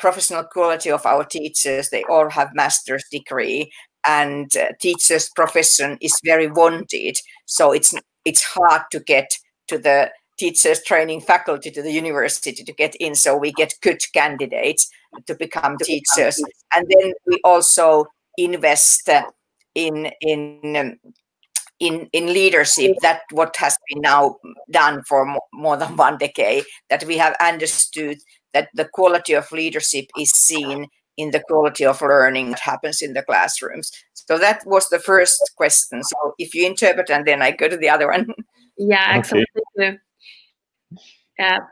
professional quality of our teachers. They all have master's degree, and teachers' profession is very wanted. So it's hard to get to the teachers training faculty, to the university, to get in. So we get good candidates to become teachers. And then we also invest in leadership. That what has been now done for more than 1 decade, that we have understood that the quality of leadership is seen in the quality of learning that happens in the classrooms. So that was the first question. So if you interpret, and then I go to the other one. Yeah, excellent. Okay.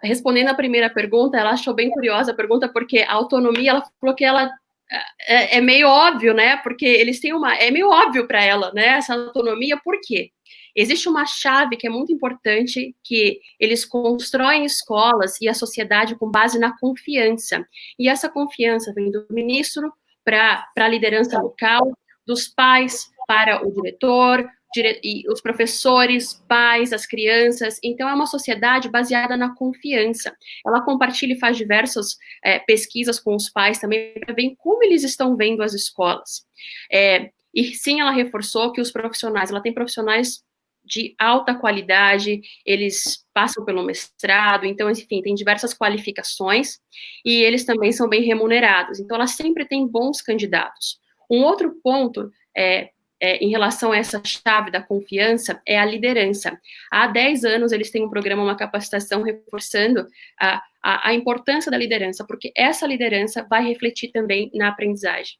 Respondendo a primeira pergunta, ela achou bem curiosa a pergunta, porque a autonomia, ela falou que ela é meio óbvio, né? Porque eles têm é meio óbvio para ela, né? Essa autonomia, por quê? Existe uma chave que é muito importante, que eles constroem escolas e a sociedade com base na confiança. E essa confiança vem do ministro para a liderança local, dos pais para o diretor, e os professores, pais, as crianças. Então, é uma sociedade baseada na confiança. Ela compartilha e faz diversas pesquisas com os pais também, para ver como eles estão vendo as escolas. E sim, ela reforçou que os profissionais, ela tem profissionais de alta qualidade, eles passam pelo mestrado, então, enfim, tem diversas qualificações, e eles também são bem remunerados. Então, ela sempre tem bons candidatos. Um outro ponto em relação a essa chave da confiança, é a liderança. Há 10 anos, eles têm um programa, uma capacitação, reforçando a importância da liderança, porque essa liderança vai refletir também na aprendizagem.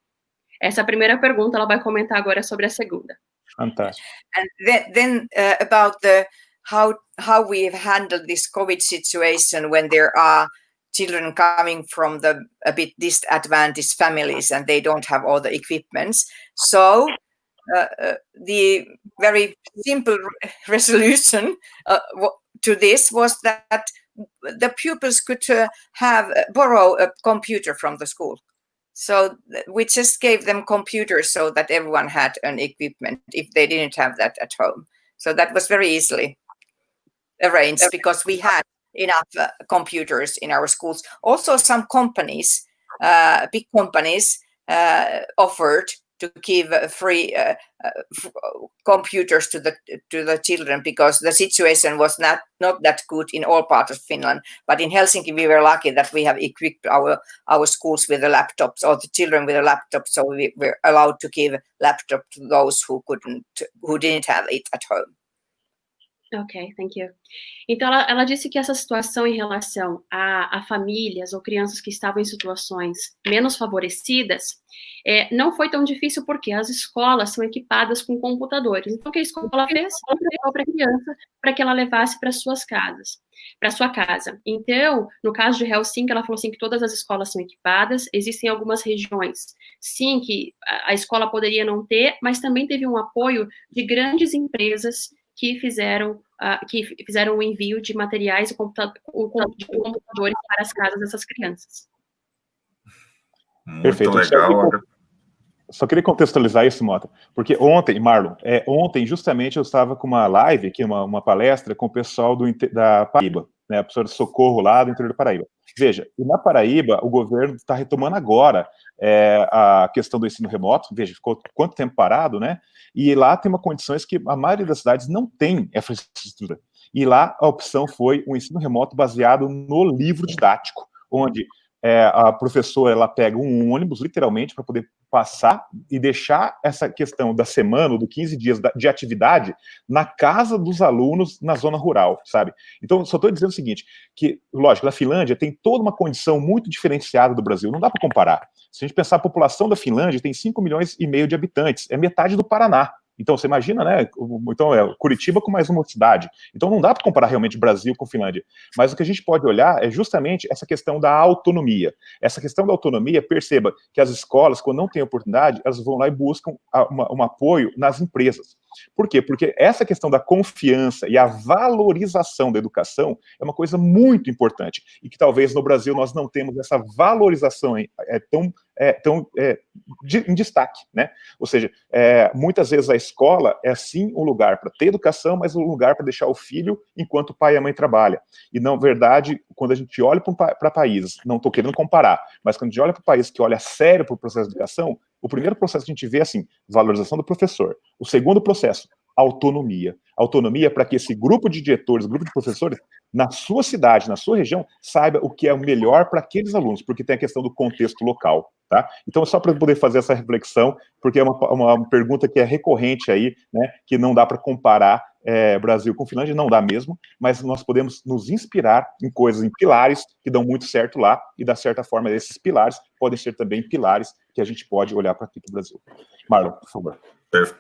Essa primeira pergunta, ela vai comentar agora sobre a segunda. Fantástico. And then about how we've handled this COVID situation, when there are children coming from the a bit disadvantaged families and they don't have all the equipments. So the very simple resolution to this was that the pupils could borrow a computer from the school. So we just gave them computers so that everyone had an equipment if they didn't have that at home. So that was very easily arranged because we had enough computers in our schools. Also, some companies, big companies, offered to give free computers to the children because the situation was not that good in all parts of Finland. But in Helsinki, we were lucky that we have equipped our schools with the laptops, or the children with a laptop, so we were allowed to give laptop to those who didn't have it at home. Ok, thank you. Então, ela disse que essa situação em relação a famílias ou crianças que estavam em situações menos favorecidas não foi tão difícil porque as escolas são equipadas com computadores. Então, o que a escola fez? Entregou para a criança para que ela levasse para suas casas, para sua casa. Então, no caso de Helsinki, ela falou assim que todas as escolas são equipadas, existem algumas regiões, sim, que a escola poderia não ter, mas também teve um apoio de grandes empresas que fizeram o envio de materiais de computadores para as casas dessas crianças. Muito Perfeito. legal. Só queria contextualizar isso, Motta, porque ontem, Marlon, ontem justamente eu estava com uma live, aqui, uma palestra com o pessoal da Paraíba, né, a professora Socorro lá do interior do Paraíba. Veja, e na Paraíba o governo está retomando agora a questão do ensino remoto, veja, ficou quanto tempo parado, né, e lá tem uma condições que a maioria das cidades não tem essa infraestrutura, e lá a opção foi um ensino remoto baseado no livro didático, onde a professora ela pega um ônibus, literalmente, para poder passar e deixar essa questão da semana, ou do 15 dias de atividade, na casa dos alunos na zona rural, sabe? Então, só estou dizendo o seguinte, que, lógico, a Finlândia tem toda uma condição muito diferenciada do Brasil, não dá para comparar. Se a gente pensar, a população da Finlândia tem 5,5 milhões de habitantes, é metade do Paraná. Então, você imagina, né? Então, Curitiba com mais uma cidade. Então, não dá para comparar realmente Brasil com Finlândia. Mas o que a gente pode olhar é justamente essa questão da autonomia. Essa questão da autonomia, perceba que as escolas, quando não têm oportunidade, elas vão lá e buscam um apoio nas empresas. Por quê? Porque essa questão da confiança e a valorização da educação é uma coisa muito importante. E que talvez no Brasil nós não temos essa valorização em destaque, né? Ou seja, muitas vezes a escola é sim um lugar para ter educação, mas um lugar para deixar o filho enquanto o pai e a mãe trabalham. E na verdade, quando a gente olha para países, não estou querendo comparar, mas quando a gente olha para países que olha sério para o processo de educação, o primeiro processo que a gente vê é assim, valorização do professor. O segundo processo, autonomia. Autonomia para que esse grupo de diretores, grupo de professores, na sua cidade, na sua região, saiba o que é o melhor para aqueles alunos, porque tem a questão do contexto local, tá? Então, só para poder fazer essa reflexão, porque é uma pergunta que é recorrente aí, né, que não dá para comparar Brasil com Finlândia, não dá mesmo, mas nós podemos nos inspirar em coisas, em pilares que dão muito certo lá, e da certa forma, esses pilares podem ser também pilares que a gente pode olhar para aqui para o Brasil. Marlon, por favor.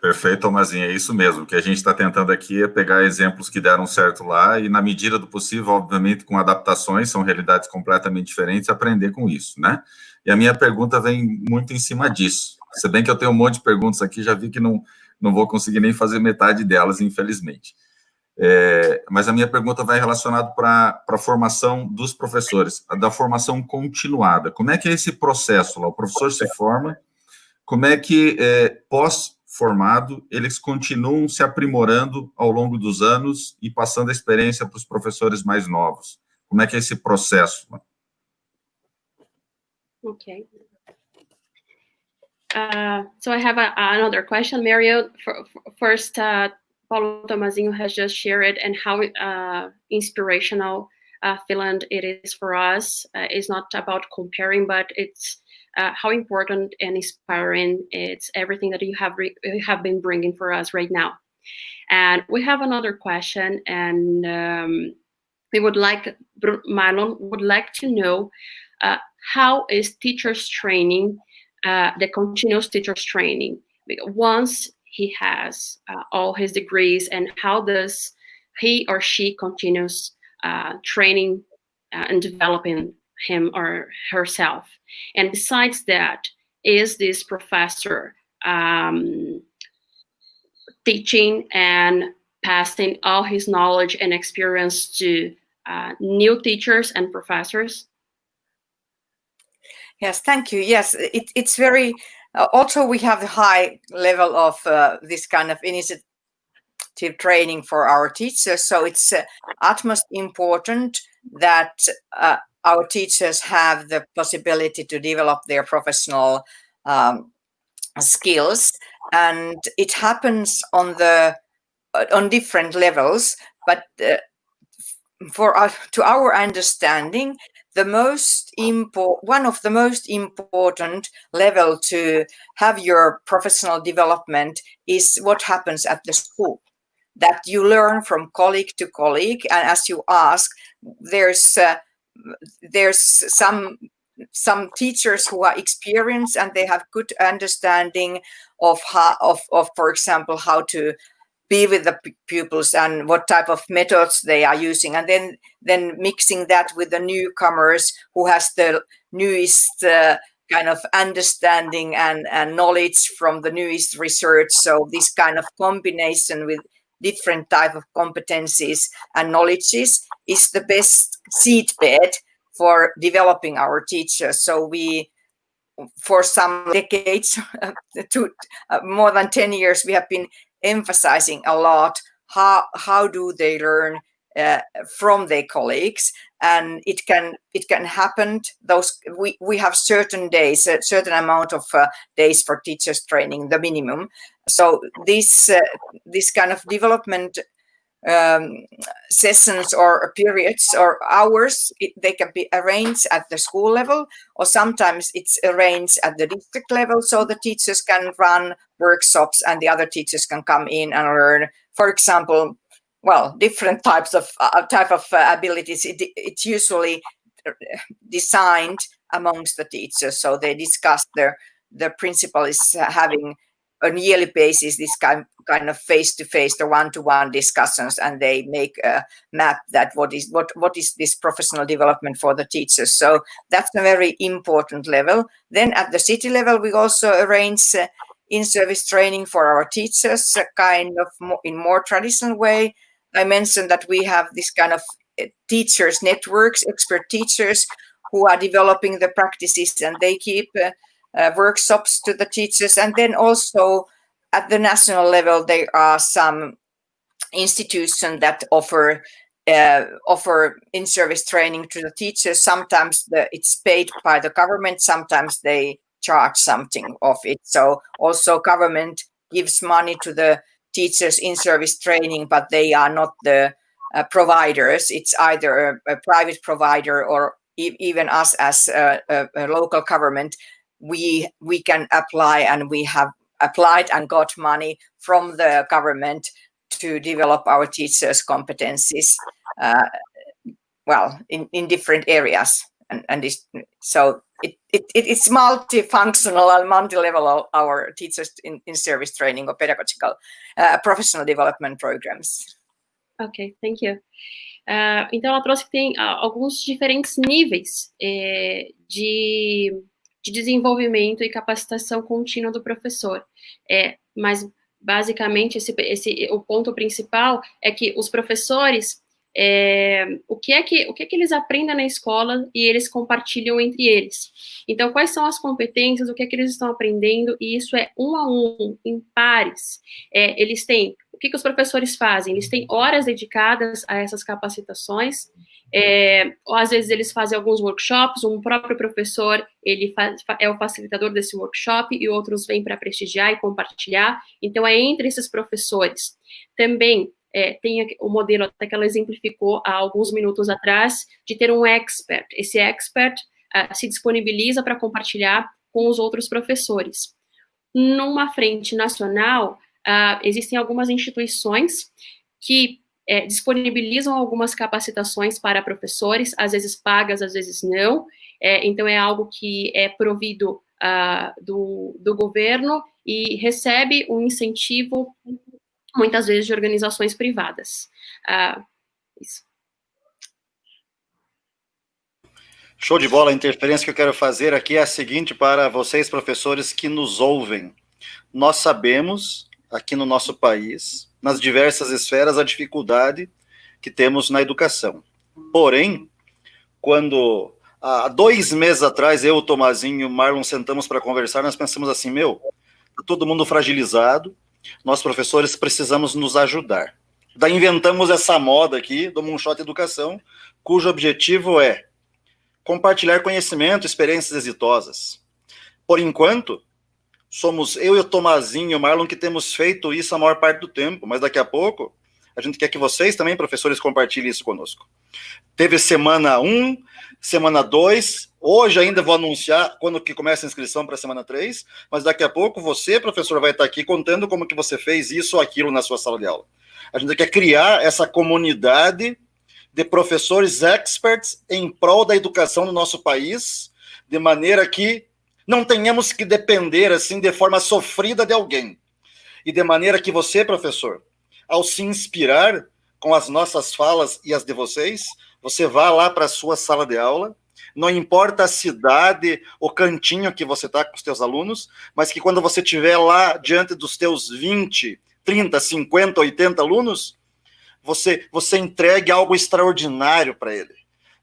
Perfeito, Tomazinho, é isso mesmo. O que a gente está tentando aqui é pegar exemplos que deram certo lá e, na medida do possível, obviamente, com adaptações, são realidades completamente diferentes, aprender com isso, né? E a minha pergunta vem muito em cima disso. Se bem que eu tenho um monte de perguntas aqui, já vi que não vou conseguir nem fazer metade delas, infelizmente. Mas a minha pergunta vai relacionada para a formação dos professores, da formação continuada. Como é que é esse processo lá? O professor se forma, como é que, pós-formado, eles continuam se aprimorando ao longo dos anos e passando a experiência para os professores mais novos? Como é que é esse processo? Okay. So I have another question, Mario. First, Paulo Tomazinho has just shared and how inspirational Finland it is for us. It's not about comparing, but it's how important and inspiring it's everything that you have been bringing for us right now. And we have another question, and Marlon would like to know how is teachers training, the continuous teachers training, once he has all his degrees, and how does he or she continues training and developing him or herself. And besides that, is this professor teaching and passing all his knowledge and experience to new teachers and professors? Yes, thank you. Yes, it's very, also we have the high level of this kind of initiative training for our teachers. So it's utmost important that our teachers have the possibility to develop their professional skills, and it happens on different levels. But to our understanding, one of the most important level to have your professional development is what happens at the school. That you learn from colleague to colleague, and as you ask, there's some teachers who are experienced and they have good understanding of for example, how to be with the pupils and what type of methods they are using, and then mixing that with the newcomers who has the newest kind of understanding and knowledge from the newest research. So this kind of combination with different type of competencies and knowledges is the best seedbed for developing our teachers. So we, for some decades, more than 10 years, we have been emphasizing a lot how do they learn from their colleagues, and it can happen. We have certain days, a certain amount of days for teachers training, the minimum. So this kind of development sessions or periods or hours, they can be arranged at the school level, or sometimes it's arranged at the district level, so the teachers can run workshops and the other teachers can come in and learn, for example, different types of abilities. It's usually designed amongst the teachers, so they discuss the principal is having on a yearly basis this kind of face-to-face, the one-to-one discussions, and they make a map that what is this professional development for the teachers. So that's a very important level. Then at the city level, we also arrange in-service training for our teachers, kind of in more traditional way. I mentioned that we have this kind of teachers networks, expert teachers who are developing the practices, and they keep workshops to the teachers. And then also at the national level, there are some institutions that offer in-service training to the teachers. Sometimes it's paid by the government, sometimes they charge something of it. So also government gives money to the teachers in-service training, but they are not the providers. It's either a private provider or even us as a local government. We can apply, and we have applied and got money from the government to develop our teachers' competencies, in different areas, so it's multifunctional and multi-level. Our teachers in service training or pedagogical professional development programs. Ok, thank you. Então, ela trouxe que tem alguns diferentes níveis de desenvolvimento e capacitação contínua do professor. Mas, basicamente, o ponto principal é que os professores, o que é que eles aprendem na escola e eles compartilham entre eles. Então, quais são as competências, o que é que eles estão aprendendo, e isso é um a um, em pares. Eles têm, o que os professores fazem? Eles têm horas dedicadas a essas capacitações, ou às vezes eles fazem alguns workshops, um próprio professor, ele é o facilitador desse workshop, e outros vêm para prestigiar e compartilhar. Então, é entre esses professores. Também, tem o modelo até que ela exemplificou há alguns minutos atrás, de ter um expert. Esse expert se disponibiliza para compartilhar com os outros professores. Numa frente nacional, existem algumas instituições que disponibilizam algumas capacitações para professores, às vezes pagas, às vezes não. Então, é algo que é provido do governo e recebe um incentivo, muitas vezes, de organizações privadas. Isso. Show de bola. A interferência que eu quero fazer aqui é a seguinte para vocês, professores que nos ouvem. Nós sabemos, aqui no nosso país, nas diversas esferas, a dificuldade que temos na educação. Porém, quando há 2 meses atrás, eu, o Tomazinho e o Marlon sentamos para conversar, nós pensamos assim, tá todo mundo fragilizado, nós professores precisamos nos ajudar. Daí inventamos essa moda aqui do Moonshot Educação, cujo objetivo é compartilhar conhecimento, experiências exitosas. Por enquanto, somos eu e o Tomazinho e o Marlon que temos feito isso a maior parte do tempo, mas daqui a pouco a gente quer que vocês também, professores, compartilhem isso conosco. Teve semana 1, semana 2, hoje ainda vou anunciar quando que começa a inscrição para a semana 3, mas daqui a pouco você, professor, vai estar aqui contando como que você fez isso ou aquilo na sua sala de aula. A gente quer criar essa comunidade de professores experts em prol da educação no nosso país, de maneira que não tenhamos que depender, assim, de forma sofrida de alguém. E de maneira que você, professor, ao se inspirar com as nossas falas e as de vocês, você vá lá para a sua sala de aula, não importa a cidade, o cantinho que você está com os teus alunos, mas que quando você estiver lá diante dos teus 20, 30, 50, 80 alunos, você entregue algo extraordinário para ele.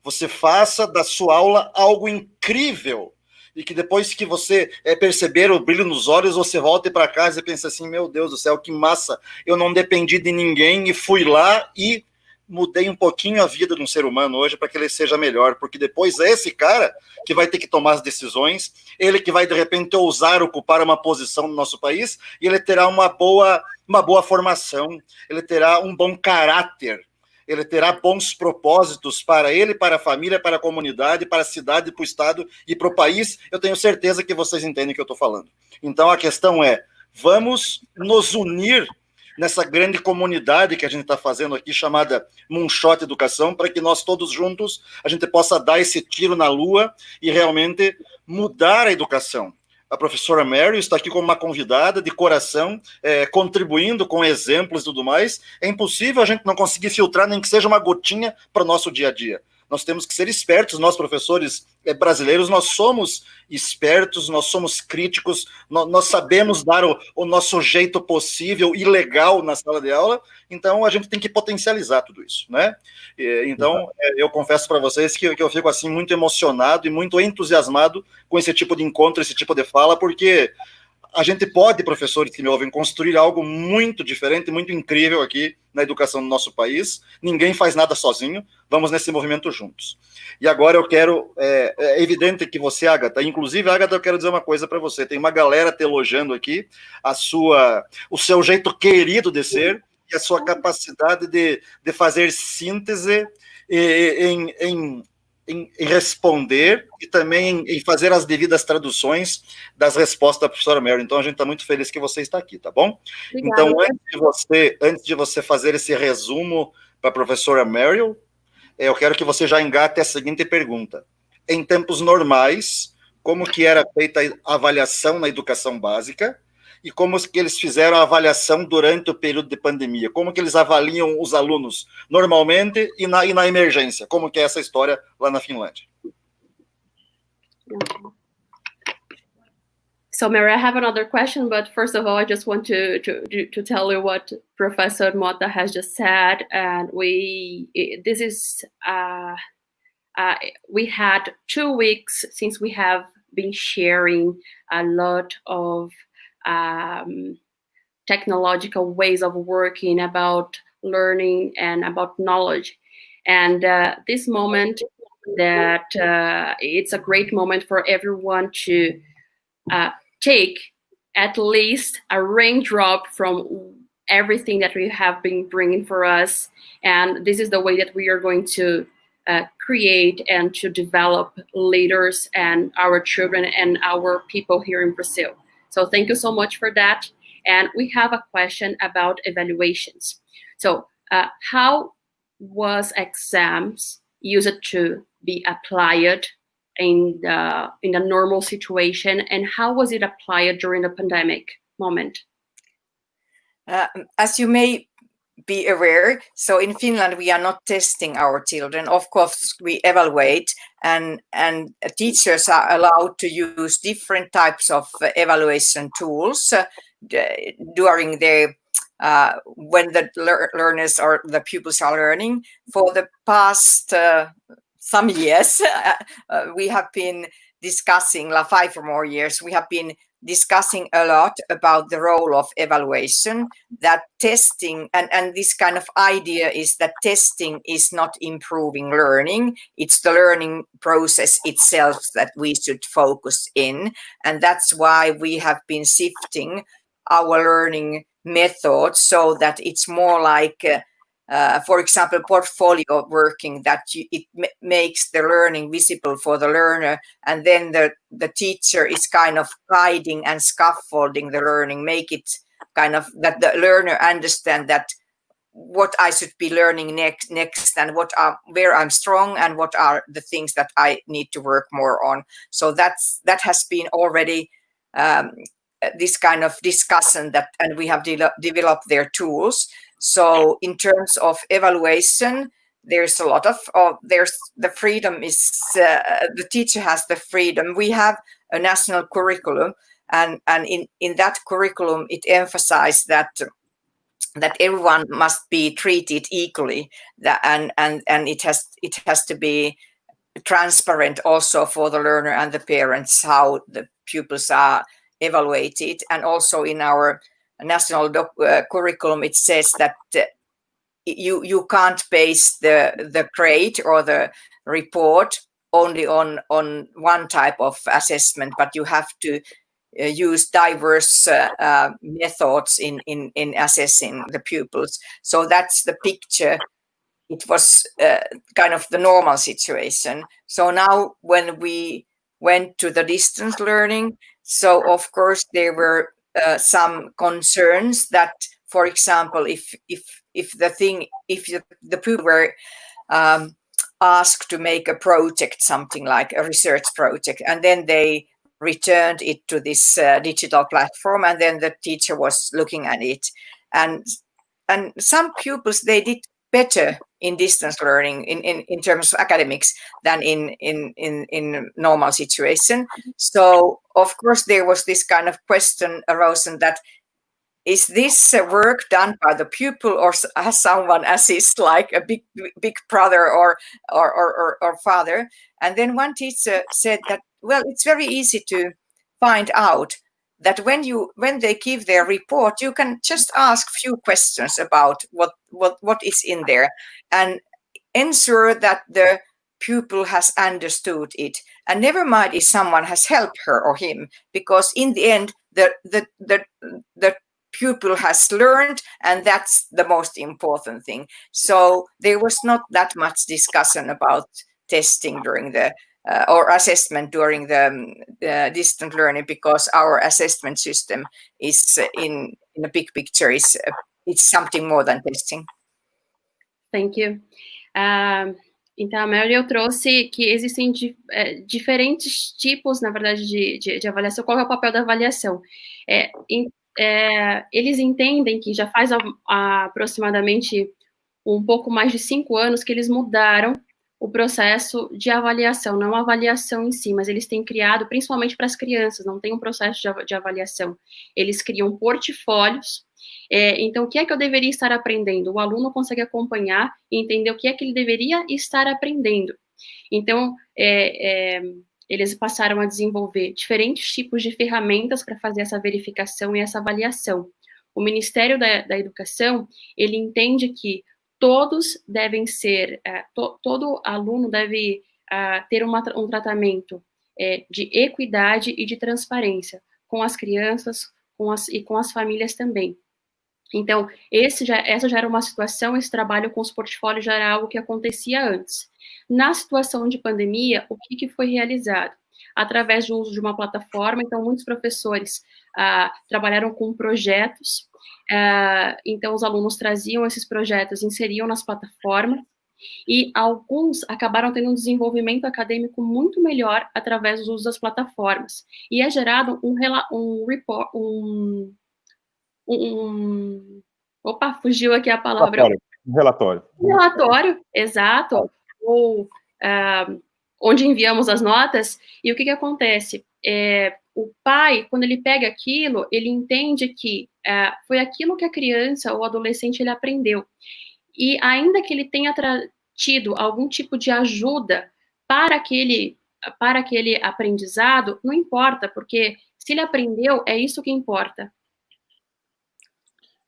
Você faça da sua aula algo incrível. E que depois que você perceber o brilho nos olhos, você volte para casa e pense assim, meu Deus do céu, que massa. Eu não dependi de ninguém e fui lá e mudei um pouquinho a vida de um ser humano hoje para que ele seja melhor. Porque depois é esse cara que vai ter que tomar as decisões, ele que vai, de repente, ousar ocupar uma posição no nosso país e ele terá uma boa formação, ele terá um bom caráter, ele terá bons propósitos para ele, para a família, para a comunidade, para a cidade, para o estado e para o país. Eu tenho certeza que vocês entendem o que eu estou falando. Então, a questão é, vamos nos unir nessa grande comunidade que a gente está fazendo aqui, chamada Moonshot Educação, para que nós todos juntos, a gente possa dar esse tiro na lua e realmente mudar a educação. A professora Mary está aqui como uma convidada de coração, contribuindo com exemplos e tudo mais. É impossível a gente não conseguir filtrar nem que seja uma gotinha para o nosso dia a dia. Nós temos que ser espertos, nós professores brasileiros, nós somos espertos, nós somos críticos, nós sabemos dar o nosso jeito possível e legal na sala de aula, então a gente tem que potencializar tudo isso, né? Então, eu confesso para vocês que eu fico assim muito emocionado e muito entusiasmado com esse tipo de encontro, esse tipo de fala, porque a gente pode, professores que me ouvem, construir algo muito diferente, muito incrível aqui na educação do nosso país. Ninguém faz nada sozinho, vamos nesse movimento juntos. E agora eu quero, é evidente que você, Agatha, inclusive, Agatha, eu quero dizer uma coisa para você, tem uma galera te elogiando aqui, o seu jeito querido de ser e a sua capacidade de fazer síntese em responder e também em fazer as devidas traduções das respostas da professora Mary. Então, a gente está muito feliz que você está aqui, tá bom? Obrigada. Então, antes de você fazer esse resumo para a professora Mary, eu quero que você já engate a seguinte pergunta. Em tempos normais, como que era feita a avaliação na educação básica e como que eles fizeram a avaliação durante o período de pandemia? Como que eles avaliam os alunos normalmente e na emergência? Como que é essa história lá na Finlândia? So, Mary, I have another question, but first of all, I just want to tell you what Professor Motta has just said, and we had 2 weeks since we have been sharing a lot of technological ways of working, about learning and about knowledge. And this moment that it's a great moment for everyone to take at least a raindrop from everything that we have been bringing for us. And this is the way that we are going to create and to develop leaders and our children and our people here in Brazil. So thank you so much for that. And we have a question about evaluations. So how was exams used to be applied in the normal situation, and how was it applied during the pandemic moment? As you may be aware. So in Finland, we are not testing our children. Of course, we evaluate, and teachers are allowed to use different types of evaluation tools during their when the learners or the pupils are learning. For the past some years, we have been discussing, 5 or more years, we have been discussing a lot about the role of evaluation, that testing, and this kind of idea is that testing is not improving learning, it's the learning process itself that we should focus in. And that's why we have been shifting our learning methods so that it's more like for example, portfolio working, that it makes the learning visible for the learner, and then the teacher is kind of guiding and scaffolding the learning, make it kind of that the learner understand that what I should be learning next, and where I'm strong, and what are the things that I need to work more on. So that has been already this kind of discussion and we have developed their tools. So in terms of evaluation, there's a lot of there's the freedom is the teacher has the freedom. We have a national curriculum, and in that curriculum it emphasizes that everyone must be treated equally, and it has to be transparent also for the learner and the parents how the pupils are evaluated. And also in our national curriculum it says that you can't base the grade or the report only on one type of assessment, but you have to use diverse methods in assessing the pupils. So that's the picture. It was kind of the normal situation. So now when we went to the distance learning, so of course there were some concerns that, for example, if the people were asked to make a project, something like a research project, and then they returned it to this digital platform, and then the teacher was looking at it, and some pupils, they did better in distance learning in terms of academics than in normal situation. So of course there was this kind of question arisen that is this work done by the pupil, or has someone assist, like a big brother or father? And then one teacher said that, well, it's very easy to find out that when they give their report, you can just ask few questions about what is in there, and ensure that the pupil has understood it, and never mind if someone has helped her or him, because in the end the pupil has learned, and that's the most important thing. So there was not that much discussion about testing during the or assessment during the distant learning, because our assessment system is in the big picture is it's something more than testing. Thank you. Então, a Mary, eu trouxe que existem diferentes tipos, na verdade, de avaliação. Qual é o papel da avaliação? Eles entendem que já faz aproximadamente um pouco mais de 5 anos que eles mudaram o processo de avaliação, não a avaliação em si, mas eles têm criado, principalmente para as crianças, não tem um processo de avaliação. Eles criam portfólios. Então, o que é que eu deveria estar aprendendo? O aluno consegue acompanhar e entender o que é que ele deveria estar aprendendo. Então, eles passaram a desenvolver diferentes tipos de ferramentas para fazer essa verificação e essa avaliação. O Ministério da Educação, ele entende que todos devem ser, todo aluno deve ter um tratamento de equidade e de transparência com as crianças e com as famílias também. Então, essa já era uma situação, esse trabalho com os portfólios já era algo que acontecia antes. Na situação de pandemia, o que foi realizado? Através do uso de uma plataforma, então muitos professores trabalharam com projetos, então os alunos traziam esses projetos, inseriam nas plataformas, e alguns acabaram tendo um desenvolvimento acadêmico muito melhor através do uso das plataformas. E é gerado Opa, fugiu aqui a palavra. Relatório. Relatório, exato. Ou onde enviamos as notas. E o que acontece? O pai, quando ele pega aquilo, ele entende que foi aquilo que a criança ou adolescente ele aprendeu. E ainda que ele tenha tido algum tipo de ajuda para aquele aprendizado, não importa, porque se ele aprendeu, é isso que importa.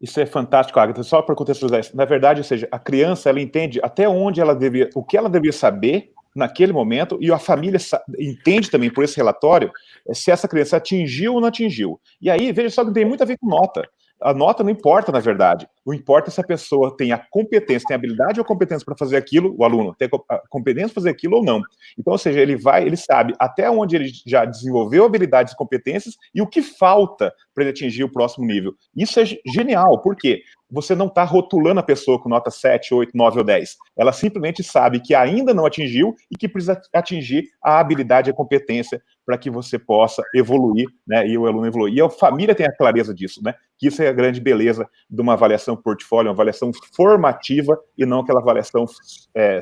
Isso é fantástico, Agatha. Só para contextualizar isso. Na verdade, ou seja, a criança, ela entende até onde ela devia, o que ela devia saber naquele momento, e a família entende também por esse relatório se essa criança atingiu ou não atingiu. E aí, veja só que tem muito a ver com nota. A nota não importa, na verdade. O importa é se a pessoa tem a competência, tem a habilidade ou a competência para fazer aquilo, o aluno tem a competência para fazer aquilo ou não. Então, ou seja, ele sabe até onde ele já desenvolveu habilidades e competências e o que falta para ele atingir o próximo nível. Isso é genial, por quê? Você não está rotulando a pessoa com nota 7, 8, 9 ou 10. Ela simplesmente sabe que ainda não atingiu e que precisa atingir a habilidade e a competência para que você possa evoluir, né, e o aluno evoluir. E a família tem a clareza disso, né, que isso é a grande beleza de uma avaliação portfólio, uma avaliação formativa e não aquela avaliação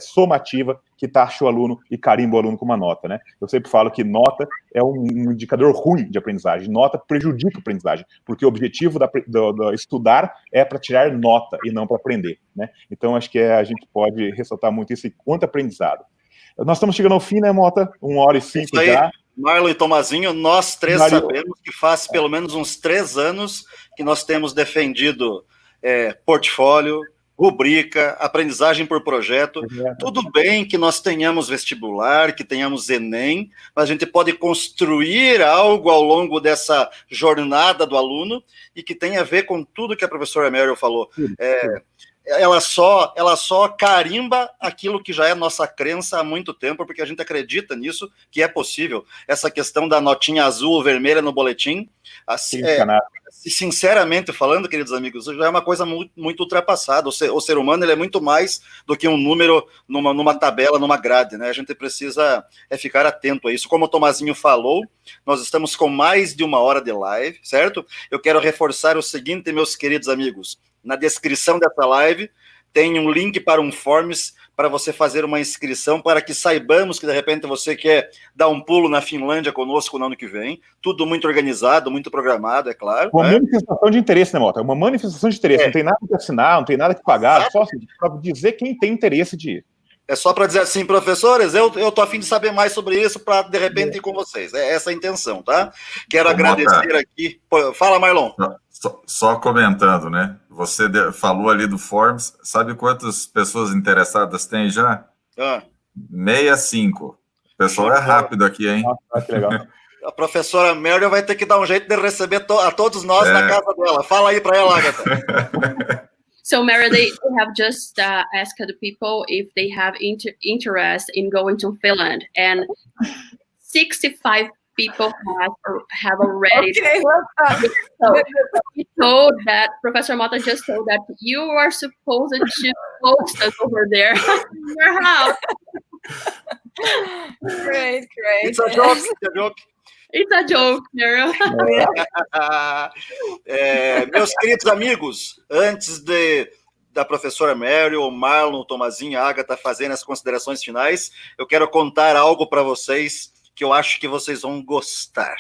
somativa que taxa o aluno e carimba o aluno com uma nota, né. Eu sempre falo que nota é um indicador ruim de aprendizagem, nota prejudica a aprendizagem, porque o objetivo do estudar é para tirar nota e não para aprender, né. Então, acho que a gente pode ressaltar muito isso quanto aprendizado. Nós estamos chegando ao fim, né, Motta? 1h05 já. Marlon e Tomazinho, nós três sabemos que faz pelo menos uns 3 anos que nós temos defendido portfólio, rubrica, aprendizagem por projeto. Tudo bem que nós tenhamos vestibular, que tenhamos Enem, mas a gente pode construir algo ao longo dessa jornada do aluno e que tem a ver com tudo que a professora Meryl falou. Ela só carimba aquilo que já é nossa crença há muito tempo, porque a gente acredita nisso, que é possível. Essa questão da notinha azul ou vermelha no boletim, sinceramente falando, queridos amigos, já é uma coisa muito ultrapassada. O ser humano ele é muito mais do que um número numa tabela, numa grade, né? A gente precisa ficar atento a isso. Como o Tomazinho falou, nós estamos com mais de 1 hora de live, certo? Eu quero reforçar o seguinte, meus queridos amigos. Na descrição dessa live tem um link para um Forms para você fazer uma inscrição, para que saibamos que de repente você quer dar um pulo na Finlândia conosco no ano que vem. Tudo muito organizado, muito programado, é claro. Uma manifestação de interesse, né, Motta? Uma manifestação de interesse. Não tem nada que assinar, não tem nada que pagar, só para dizer quem tem interesse de ir. É só para dizer assim, professores, eu tô a fim de saber mais sobre isso para, de repente, ir com vocês. É essa a intenção, tá? Quero agradecer aqui. Fala, Marlon. Só comentando, né? Você falou ali do Forms. Sabe quantas pessoas interessadas tem já? 65. O pessoal é rápido aqui, hein? Nossa, que legal. A professora Meryl vai ter que dar um jeito de receber a todos nós na casa dela. Fala aí para ela, Agatha. So, Mary, they have just asked the people if they have interest in going to Finland, and 65 people have already. Okay. So he told that Professor Motta just told that you are supposed to post us over there in your house. Great. It's a joke. It's a joke. It's a joke, Meryl. Meus queridos amigos, antes da professora Meryl, o Marlon, o Tomazinho, a Agatha fazendo as considerações finais, eu quero contar algo para vocês que eu acho que vocês vão gostar.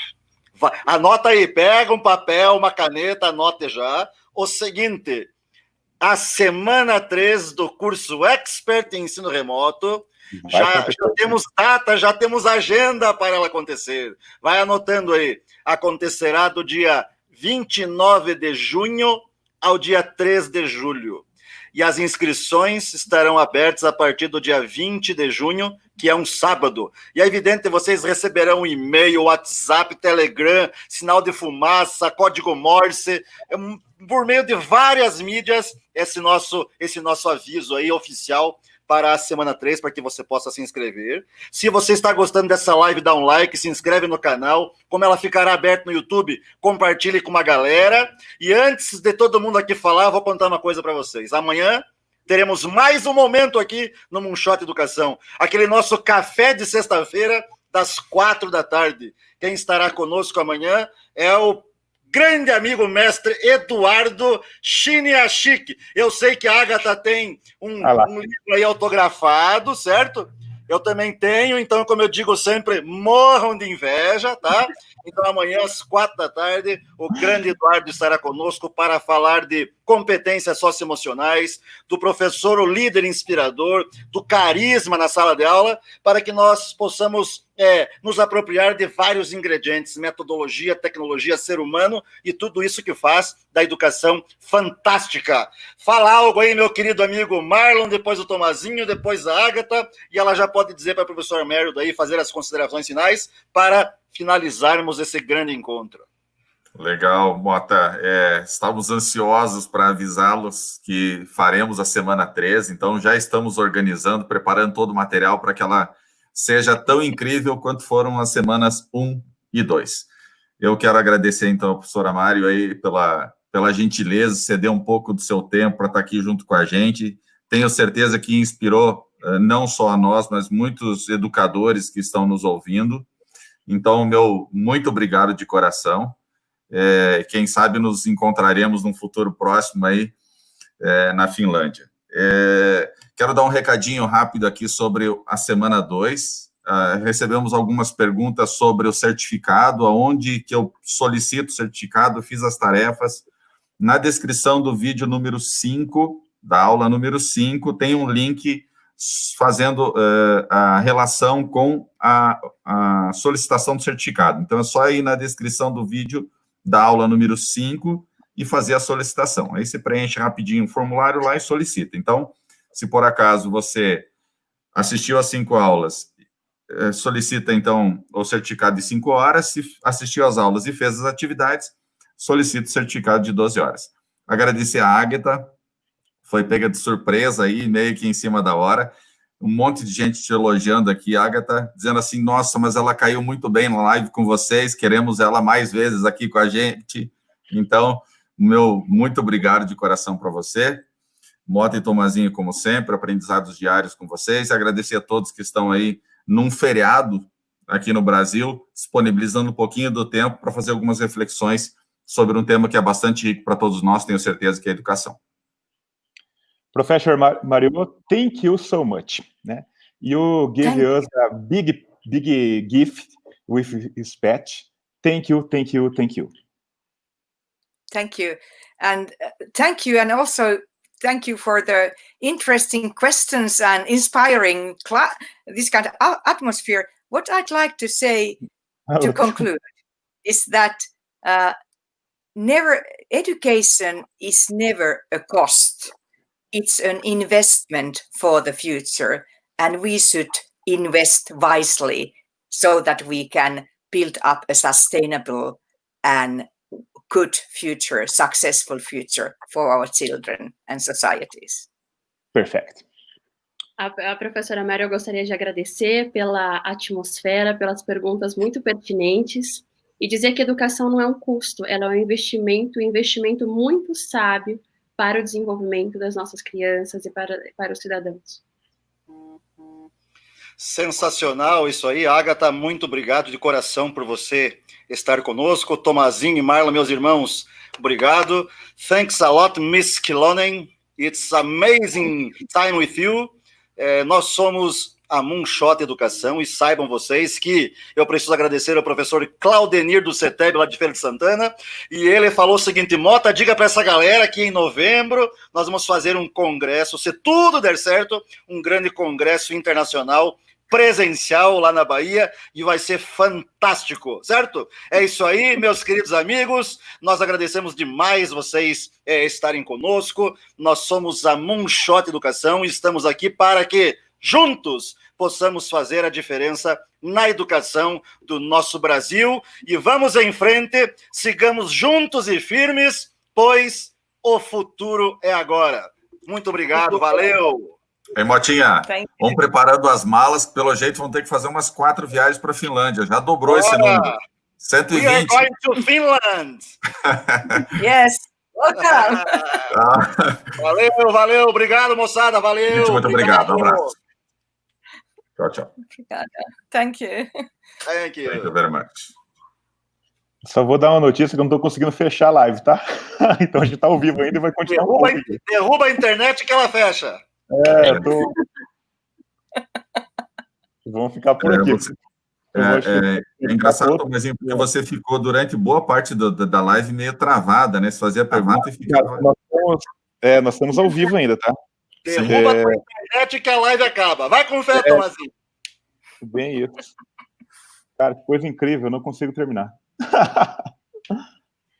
Anota aí, pega um papel, uma caneta, anote já. O seguinte, a semana 3 do curso Expert em Ensino Remoto, já temos data, já temos agenda para ela acontecer. Vai anotando aí. Acontecerá do dia 29 de junho ao dia 3 de julho. E as inscrições estarão abertas a partir do dia 20 de junho, que é um sábado. E é evidente, vocês receberão e-mail, WhatsApp, Telegram, sinal de fumaça, código Morse, por meio de várias mídias, esse nosso aviso aí oficial para a semana 3, para que você possa se inscrever. Se você está gostando dessa live, dá um like, se inscreve no canal. Como ela ficará aberta no YouTube, compartilhe com uma galera. E antes de todo mundo aqui falar, vou contar uma coisa para vocês. Amanhã teremos mais um momento aqui no Moonshot Educação. Aquele nosso café de sexta-feira, das 4 da tarde. Quem estará conosco amanhã é o grande amigo mestre Eduardo Chiniachik. Eu sei que a Agatha tem um livro aí autografado, certo? Eu também tenho, então, como eu digo sempre, morram de inveja, tá? Então, amanhã, às 4h, o grande Eduardo estará conosco para falar de competências socioemocionais, do professor, o líder inspirador, do carisma na sala de aula, para que nós possamos nos apropriar de vários ingredientes, metodologia, tecnologia, ser humano e tudo isso que faz da educação fantástica. Fala algo aí, meu querido amigo Marlon, depois o Tomazinho, depois a Agatha, e ela já pode dizer para a professora Mérida aí fazer as considerações finais para finalizarmos esse grande encontro. Legal, Motta. Estamos ansiosos para avisá-los que faremos a semana 13, então já estamos organizando, preparando todo o material para que ela seja tão incrível quanto foram as semanas 1 e 2. Eu quero agradecer, então, a professora Mário aí pela gentileza, ceder um pouco do seu tempo para estar aqui junto com a gente. Tenho certeza que inspirou não só a nós, mas muitos educadores que estão nos ouvindo. Então, meu muito obrigado de coração. Quem sabe nos encontraremos num futuro próximo aí na Finlândia. Quero dar um recadinho rápido aqui sobre a semana 2. Recebemos algumas perguntas sobre o certificado, aonde que eu solicito o certificado, fiz as tarefas. Na descrição do vídeo número 5, da aula número 5, tem um link fazendo a relação com a solicitação do certificado. Então, é só ir na descrição do vídeo da aula número 5 e fazer a solicitação. Aí você preenche rapidinho o formulário lá e solicita. Então, se por acaso você assistiu às 5 aulas, solicita, então, o certificado de 5 horas. Se assistiu às aulas e fez as atividades, solicita o certificado de 12 horas. Agradecer a Agatha, foi pega de surpresa aí, meio que em cima da hora. Um monte de gente te elogiando aqui, Agatha, dizendo assim, nossa, mas ela caiu muito bem na live com vocês, queremos ela mais vezes aqui com a gente. Então, meu muito obrigado de coração para você. Motta e Tomazinho, como sempre, aprendizados diários com vocês. Agradecer a todos que estão aí num feriado aqui no Brasil, disponibilizando um pouquinho do tempo para fazer algumas reflexões sobre um tema que é bastante rico para todos nós, tenho certeza, que é a educação. Professor Mario, thank you so much. You gave us a big gift with his speech. Thank you, thank you, thank you. Thank you. And thank you. And also, thank you for the interesting questions and inspiring this kind of atmosphere. What I'd like to say to conclude is that education is never a cost. It's an investment for the future, and we should invest wisely so that we can build up a sustainable and good future, successful future for our children and societies. Perfect. A professora Mary, eu gostaria de agradecer pela atmosfera, pelas perguntas muito pertinentes, e dizer que a educação não é um custo, ela é um investimento muito sábio para o desenvolvimento das nossas crianças e para os cidadãos. Sensacional isso aí, Agatha, muito obrigado de coração por você estar conosco. Tomazinho e Marlon, meus irmãos, obrigado. Thanks a lot, Miss Kilonen. It's amazing time with you. Nós somos a Moonshot Educação e saibam vocês que eu preciso agradecer ao professor Claudenir do CETEB lá de Feira de Santana, e ele falou o seguinte: Motta, diga para essa galera que em novembro nós vamos fazer um congresso, se tudo der certo, um grande congresso internacional presencial lá na Bahia, e vai ser fantástico, certo? É isso aí, meus queridos amigos, nós agradecemos demais vocês estarem conosco. Nós somos a Moonshot Educação e estamos aqui para que juntos possamos fazer a diferença na educação do nosso Brasil, e vamos em frente, sigamos juntos e firmes, pois o futuro é agora. Muito obrigado, valeu! Ei, Motinha, vamos preparando as malas, que pelo jeito vão ter que fazer umas 4 viagens para a Finlândia. Já dobrou esse número. 120. We are going to Finland. Yes. Welcome. Valeu. Obrigado, moçada. Valeu. Gente, muito obrigado. Um abraço. Tchau. Thank you. Thank you. Thank you very much. Só vou dar uma notícia que eu não estou conseguindo fechar a live, tá? Então a gente está ao vivo ainda e vai continuar. Derruba a internet que ela fecha. Vamos ficar por aqui. É engraçado, Tomazinho, porque você ficou durante boa parte da live meio travada, né? Você fazia pergunta e ficava... Nós estamos ao vivo ainda, tá? Derruba a tua internet que a live acaba. Vai com fé, Tomazinho. Bem isso. Cara, que coisa incrível, eu não consigo terminar.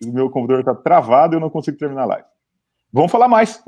O meu computador está travado e eu não consigo terminar a live. Vamos falar mais.